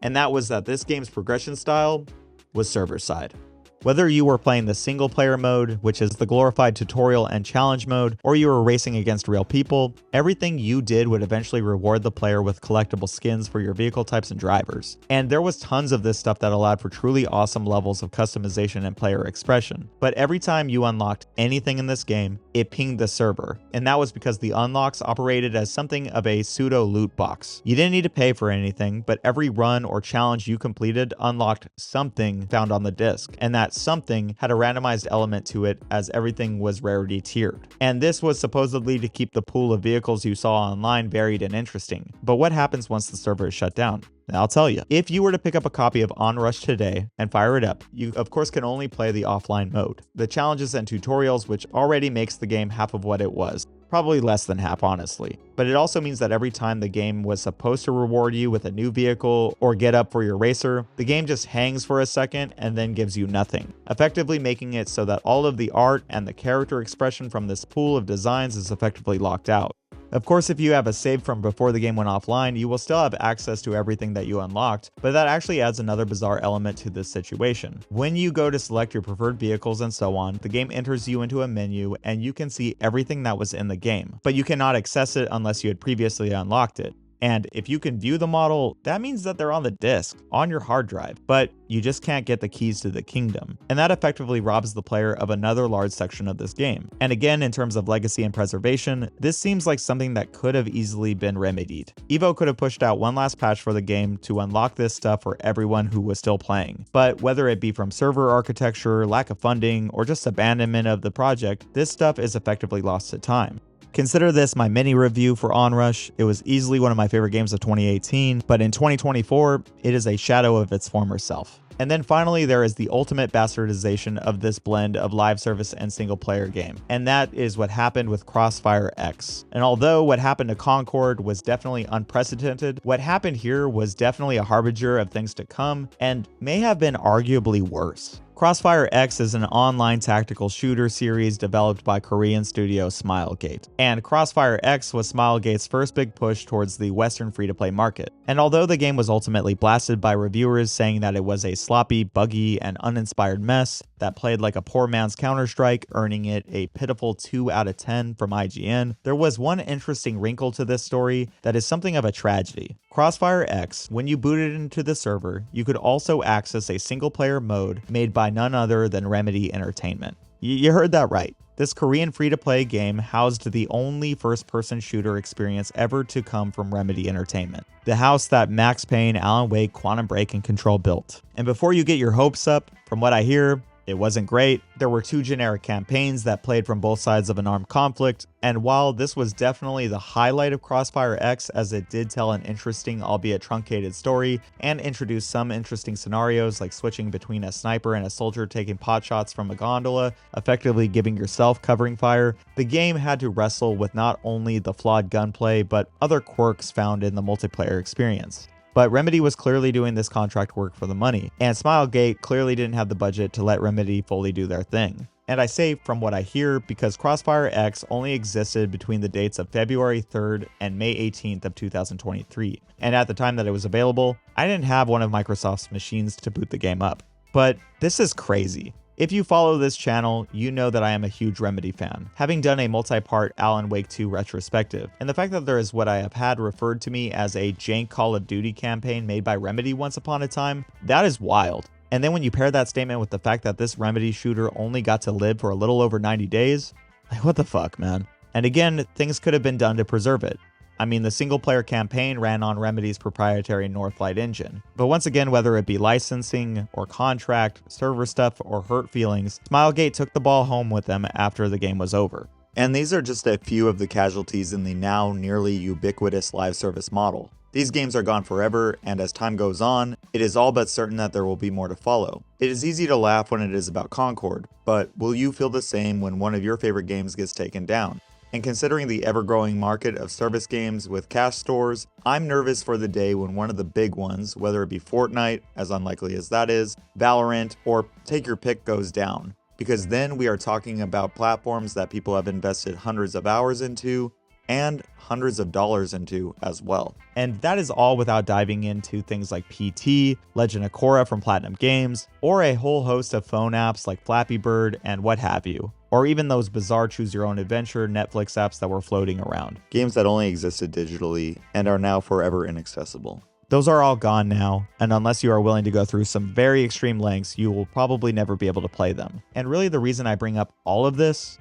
And that was that this game's progression style was server side. Whether you were playing the single player mode, which is the glorified tutorial and challenge mode, or you were racing against real people, everything you did would eventually reward the player with collectible skins for your vehicle types and drivers. And there was tons of this stuff that allowed for truly awesome levels of customization and player expression. But every time you unlocked anything in this game, it pinged the server. And that was because the unlocks operated as something of a pseudo loot box. You didn't need to pay for anything, but every run or challenge you completed unlocked something found on the disc. And that something had a randomized element to it as everything was rarity tiered. And this was supposedly to keep the pool of vehicles you saw online varied and interesting. But what happens once the server is shut down? I'll tell you. If you were to pick up a copy of Onrush today and fire it up, you of course can only play the offline mode. The challenges and tutorials, which already makes the game half of what it was. Probably less than half, honestly. But it also means that every time the game was supposed to reward you with a new vehicle or get up for your racer, the game just hangs for a second and then gives you nothing, effectively making it so that all of the art and the character expression from this pool of designs is effectively locked out. Of course, if you have a save from before the game went offline, you will still have access to everything that you unlocked, but that actually adds another bizarre element to this situation. When you go to select your preferred vehicles and so on, the game enters you into a menu and you can see everything that was in the game, but you cannot access it unless you had previously unlocked it. And if you can view the model, that means that they're on the disk, on your hard drive, but you just can't get the keys to the kingdom. And that effectively robs the player of another large section of this game. And again, in terms of legacy and preservation, this seems like something that could have easily been remedied. Evo could have pushed out one last patch for the game to unlock this stuff for everyone who was still playing. But whether it be from server architecture, lack of funding, or just abandonment of the project, this stuff is effectively lost to time. Consider this my mini review for Onrush. It was easily one of my favorite games of 2018, but in 2024, it is a shadow of its former self. And then finally, there is the ultimate bastardization of this blend of live service and single player game. And that is what happened with Crossfire X. And although what happened to Concord was definitely unprecedented, what happened here was definitely a harbinger of things to come and may have been arguably worse. Crossfire X is an online tactical shooter series developed by Korean studio Smilegate, and Crossfire X was Smilegate's first big push towards the Western free-to-play market. And although the game was ultimately blasted by reviewers saying that it was a sloppy, buggy, and uninspired mess that played like a poor man's Counter-Strike, earning it a pitiful 2 out of 10 from IGN, there was one interesting wrinkle to this story that is something of a tragedy. Crossfire X, when you booted into the server, you could also access a single-player mode made by none other than Remedy Entertainment. You heard that right. This Korean free-to-play game housed the only first-person shooter experience ever to come from Remedy Entertainment, the house that Max Payne, Alan Wake, Quantum Break, and Control built. And before you get your hopes up, from what I hear, it wasn't great. There were 2 generic campaigns that played from both sides of an armed conflict, and while this was definitely the highlight of Crossfire X as it did tell an interesting, albeit truncated story, and introduce some interesting scenarios like switching between a sniper and a soldier taking potshots from a gondola, effectively giving yourself covering fire, the game had to wrestle with not only the flawed gunplay, but other quirks found in the multiplayer experience. But Remedy was clearly doing this contract work for the money, and Smilegate clearly didn't have the budget to let Remedy fully do their thing. And I say from what I hear because Crossfire X only existed between the dates of February 3rd and May 18th of 2023. And at the time that it was available, I didn't have one of Microsoft's machines to boot the game up. But this is crazy. If you follow this channel, you know that I am a huge Remedy fan, having done a multi-part Alan Wake 2 retrospective, and the fact that there is what I have had referred to me as a jank Call of Duty campaign made by Remedy once upon a time, that is wild. And then when you pair that statement with the fact that this Remedy shooter only got to live for a little over 90 days, like what the fuck, man? And again, things could have been done to preserve it. I mean, the single-player campaign ran on Remedy's proprietary Northlight engine. But once again, whether it be licensing, or contract, server stuff, or hurt feelings, Smilegate took the ball home with them after the game was over. And these are just a few of the casualties in the now nearly ubiquitous live service model. These games are gone forever, and as time goes on, it is all but certain that there will be more to follow. It is easy to laugh when it is about Concord, but will you feel the same when one of your favorite games gets taken down? And considering the ever-growing market of service games with cash stores, I'm nervous for the day when one of the big ones, whether it be Fortnite, as unlikely as that is, Valorant, or take your pick, goes down. Because then we are talking about platforms that people have invested hundreds of hours into, and hundreds of dollars into as well. And that is all without diving into things like PT, Legend of Korra from Platinum Games, or a whole host of phone apps like Flappy Bird and what have you. Or even those bizarre choose your own adventure Netflix apps that were floating around. Games that only existed digitally and are now forever inaccessible. Those are all gone now, and unless you are willing to go through some very extreme lengths, you will probably never be able to play them. And really the reason I bring up all of this,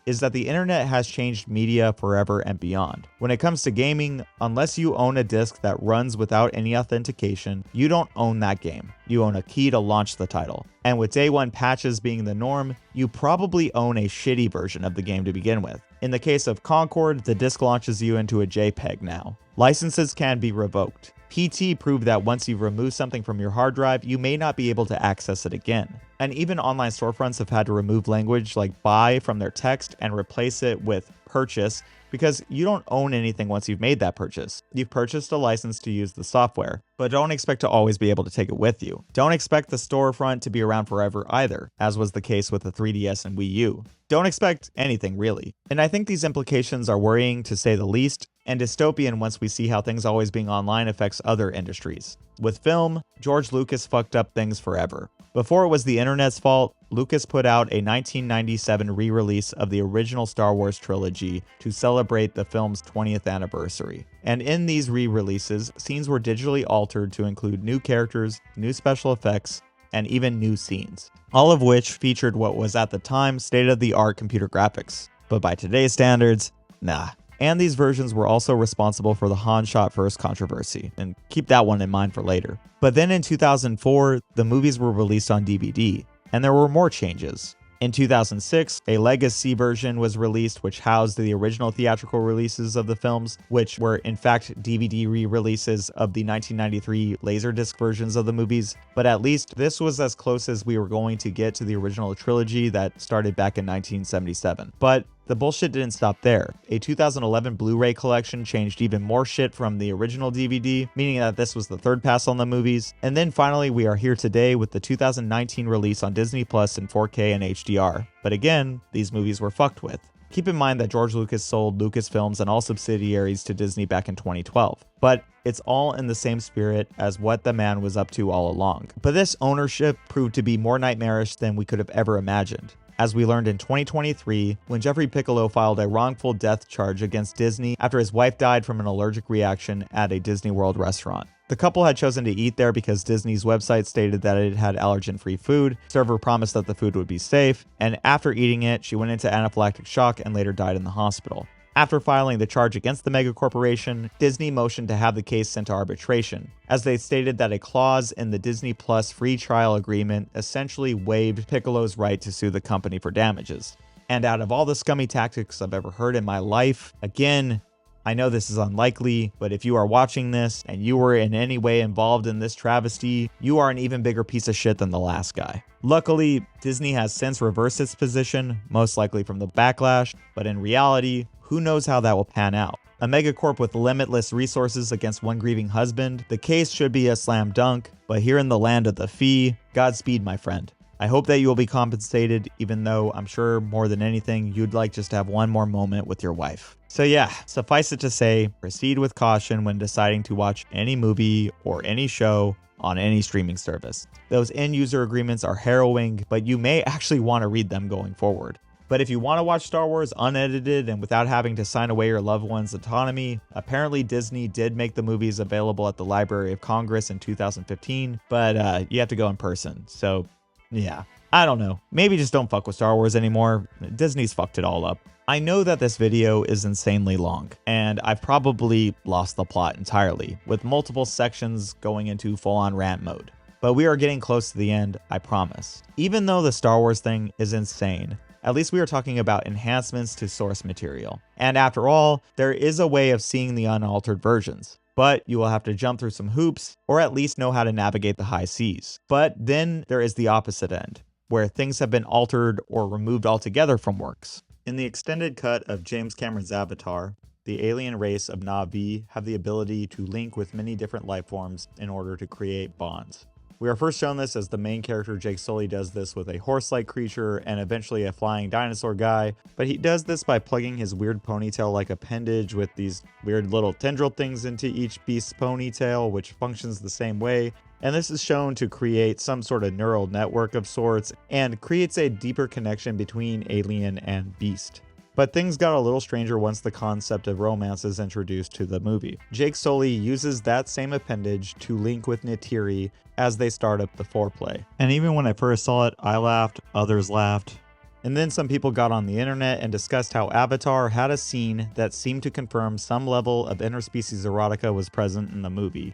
is that the internet has changed media forever and beyond. When it comes to gaming, unless you own a disc that runs without any authentication, you don't own that game. You own a key to launch the title. And with day one patches being the norm, you probably own a shitty version of the game to begin with. In the case of Concord, the disc launches you into a JPEG now. Licenses can be revoked. PT proved that once you remove something from your hard drive, you may not be able to access it again. And even online storefronts have had to remove language like buy from their text and replace it with purchase, because you don't own anything once you've made that purchase. You've purchased a license to use the software, but don't expect to always be able to take it with you. Don't expect the storefront to be around forever either, as was the case with the 3DS and Wii U. Don't expect anything really. And I think these implications are worrying to say the least, and dystopian once we see how things always being online affects other industries. With film, George Lucas fucked up things forever. Before it was the internet's fault, Lucas put out a 1997 re-release of the original Star Wars trilogy to celebrate the film's 20th anniversary. And in these re-releases, scenes were digitally altered to include new characters, new special effects, and even new scenes. All of which featured what was at the time state-of-the-art computer graphics. But by today's standards, nah. And these versions were also responsible for the Han shot first controversy, and keep that one in mind for later. But then in 2004, the movies were released on DVD, and there were more changes. In 2006, a legacy version was released which housed the original theatrical releases of the films, which were in fact DVD re-releases of the 1993 Laserdisc versions of the movies, but at least this was as close as we were going to get to the original trilogy that started back in 1977. But the bullshit didn't stop there. A 2011 Blu-ray collection changed even more shit from the original DVD, meaning that this was the third pass on the movies. And then finally, we are here today with the 2019 release on Disney Plus in 4K and HDR. But again, these movies were fucked with. Keep in mind that George Lucas sold Lucasfilms and all subsidiaries to Disney back in 2012. But it's all in the same spirit as what the man was up to all along. But this ownership proved to be more nightmarish than we could have ever imagined. As we learned in 2023, when Jeffrey Piccolo filed a wrongful death charge against Disney after his wife died from an allergic reaction at a Disney World restaurant. The couple had chosen to eat there because Disney's website stated that it had allergen-free food, server promised that the food would be safe, and after eating it, she went into anaphylactic shock and later died in the hospital. After filing the charge against the megacorporation, Disney motioned to have the case sent to arbitration, as they stated that a clause in the Disney Plus free trial agreement essentially waived Piccolo's right to sue the company for damages. And out of all the scummy tactics I've ever heard in my life, again, I know this is unlikely, but if you are watching this and you were in any way involved in this travesty, you are an even bigger piece of shit than the last guy. Luckily, Disney has since reversed its position, most likely from the backlash, but in reality, who knows how that will pan out. A megacorp with limitless resources against one grieving husband, the case should be a slam dunk, but here in the land of the fee, Godspeed, my friend. I hope that you will be compensated, even though I'm sure more than anything, you'd like just to have one more moment with your wife. So yeah, suffice it to say, proceed with caution when deciding to watch any movie or any show on any streaming service. Those end user agreements are harrowing, but you may actually want to read them going forward. But if you want to watch Star Wars unedited and without having to sign away your loved one's autonomy, apparently Disney did make the movies available at the Library of Congress in 2015, but you have to go in person. So yeah, I don't know. Maybe just don't fuck with Star Wars anymore. Disney's fucked it all up. I know that this video is insanely long, and I've probably lost the plot entirely, with multiple sections going into full-on rant mode. But we are getting close to the end, I promise. Even though the Star Wars thing is insane, at least we are talking about enhancements to source material. And after all, there is a way of seeing the unaltered versions. But you will have to jump through some hoops, or at least know how to navigate the high seas. But then there is the opposite end, where things have been altered or removed altogether from works. In the extended cut of James Cameron's Avatar, the alien race of Na'vi have the ability to link with many different life forms in order to create bonds. We are first shown this as the main character Jake Sully does this with a horse-like creature and eventually a flying dinosaur guy, but he does this by plugging his weird ponytail-like appendage with these weird little tendril things into each beast's ponytail, which functions the same way. And this is shown to create some sort of neural network of sorts and creates a deeper connection between alien and beast. But things got a little stranger once the concept of romance is introduced to the movie. Jake Sully uses that same appendage to link with Neytiri as they start up the foreplay. And even when I first saw it, I laughed, others laughed. And then some people got on the internet and discussed how Avatar had a scene that seemed to confirm some level of interspecies erotica was present in the movie.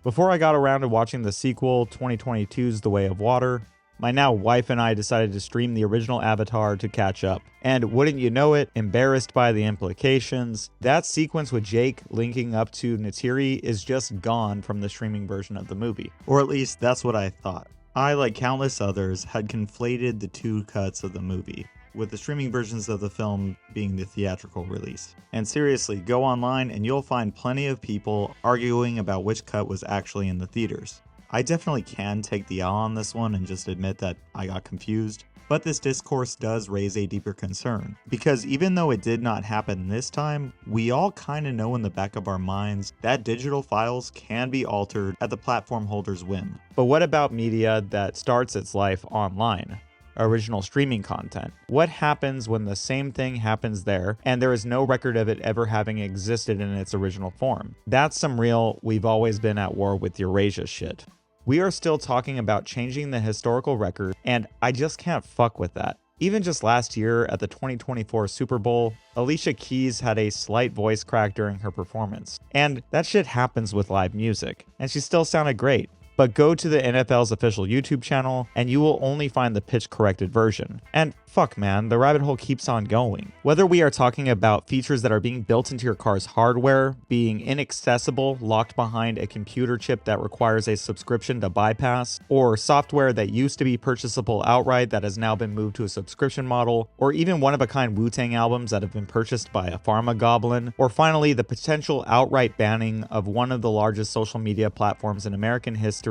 Before I got around to watching the sequel, 2022's The Way of Water, my now wife and I decided to stream the original Avatar to catch up. And wouldn't you know it, embarrassed by the implications, that sequence with Jake linking up to Neytiri is just gone from the streaming version of the movie. Or at least that's what I thought. I, like countless others, had conflated the two cuts of the movie, with the streaming versions of the film being the theatrical release. And seriously, go online and you'll find plenty of people arguing about which cut was actually in the theaters. I definitely can take the L on this one and just admit that I got confused, but this discourse does raise a deeper concern, because even though it did not happen this time, we all kind of know in the back of our minds that digital files can be altered at the platform holder's whim. But what about media that starts its life online? Original streaming content. What happens when the same thing happens there and there is no record of it ever having existed in its original form? That's some real we've always been at war with Eurasia shit. We are still talking about changing the historical record, and I just can't fuck with that. Even just last year at the 2024 Super Bowl, Alicia Keys had a slight voice crack during her performance. And that shit happens with live music, and she still sounded great. But go to the NFL's official YouTube channel and you will only find the pitch corrected version. And fuck man, the rabbit hole keeps on going. Whether we are talking about features that are being built into your car's hardware, being inaccessible, locked behind a computer chip that requires a subscription to bypass, or software that used to be purchasable outright that has now been moved to a subscription model, or even one-of-a-kind Wu-Tang albums that have been purchased by a pharma goblin, or finally the potential outright banning of one of the largest social media platforms in American history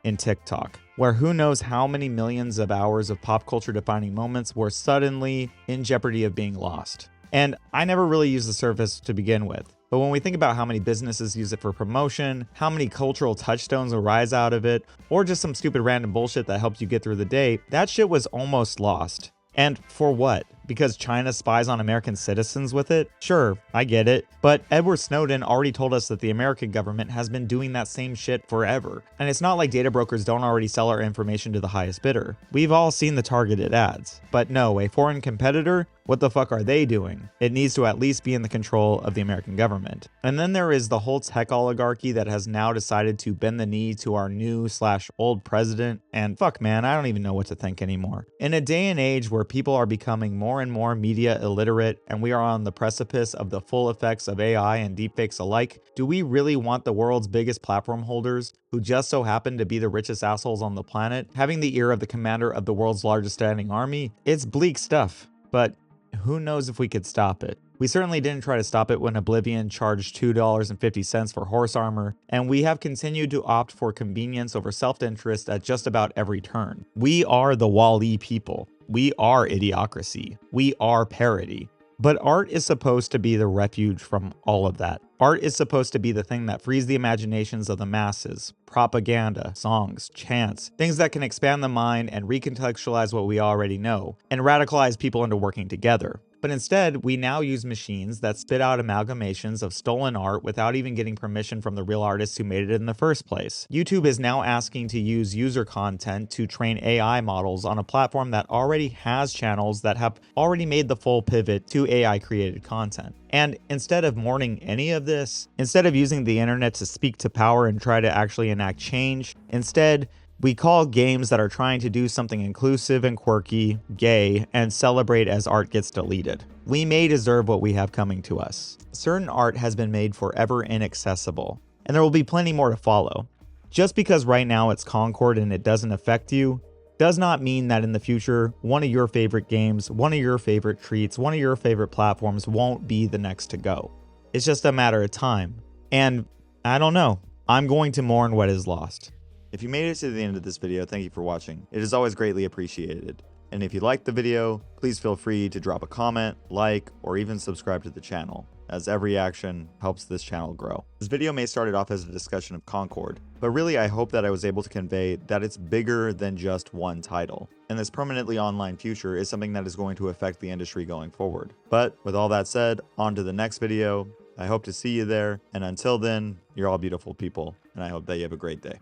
in TikTok, where who knows how many millions of hours of pop culture defining moments were suddenly in jeopardy of being lost. And I never really used the service to begin with, but when we think about how many businesses use it for promotion, how many cultural touchstones arise out of it, or just some stupid random bullshit that helps you get through the day, that shit was almost lost. And for what? Because China spies on American citizens with it? Sure, I get it. But Edward Snowden already told us that the American government has been doing that same shit forever. And it's not like data brokers don't already sell our information to the highest bidder. We've all seen the targeted ads. But no, a foreign competitor? What the fuck are they doing? It needs to at least be in the control of the American government. And then there is the whole tech oligarchy that has now decided to bend the knee to our new/old president. And fuck man, I don't even know what to think anymore. In a day and age where people are becoming more and more media illiterate and we are on the precipice of the full effects of AI and deepfakes alike, do we really want the world's biggest platform holders, who just so happen to be the richest assholes on the planet, having the ear of the commander of the world's largest standing army? It's bleak stuff, but who knows if we could stop it. We certainly didn't try to stop it when Oblivion charged $2.50 for horse armor, and we have continued to opt for convenience over self-interest at just about every turn. We are the Wall-E people. We are idiocracy. We are parody. But art is supposed to be the refuge from all of that. Art is supposed to be the thing that frees the imaginations of the masses. Propaganda, songs, chants, things that can expand the mind and recontextualize what we already know, and radicalize people into working together. But instead, we now use machines that spit out amalgamations of stolen art without even getting permission from the real artists who made it in the first place. YouTube is now asking to use user content to train AI models on a platform that already has channels that have already made the full pivot to AI created content. And instead of mourning any of this, instead of using the internet to speak to power and try to actually enact change, instead, we call games that are trying to do something inclusive and quirky, gay, and celebrate as art gets deleted. We may deserve what we have coming to us. Certain art has been made forever inaccessible, and there will be plenty more to follow. Just because right now it's Concord and it doesn't affect you, does not mean that in the future, one of your favorite games, one of your favorite treats, one of your favorite platforms won't be the next to go. It's just a matter of time. And I don't know, I'm going to mourn what is lost. If you made it to the end of this video, thank you for watching. It is always greatly appreciated. And if you liked the video, please feel free to drop a comment, like, or even subscribe to the channel, as every action helps this channel grow. This video may start off as a discussion of Concord, but really I hope that I was able to convey that it's bigger than just one title, and this permanently online future is something that is going to affect the industry going forward. But with all that said, on to the next video. I hope to see you there, and until then, you're all beautiful people, and I hope that you have a great day.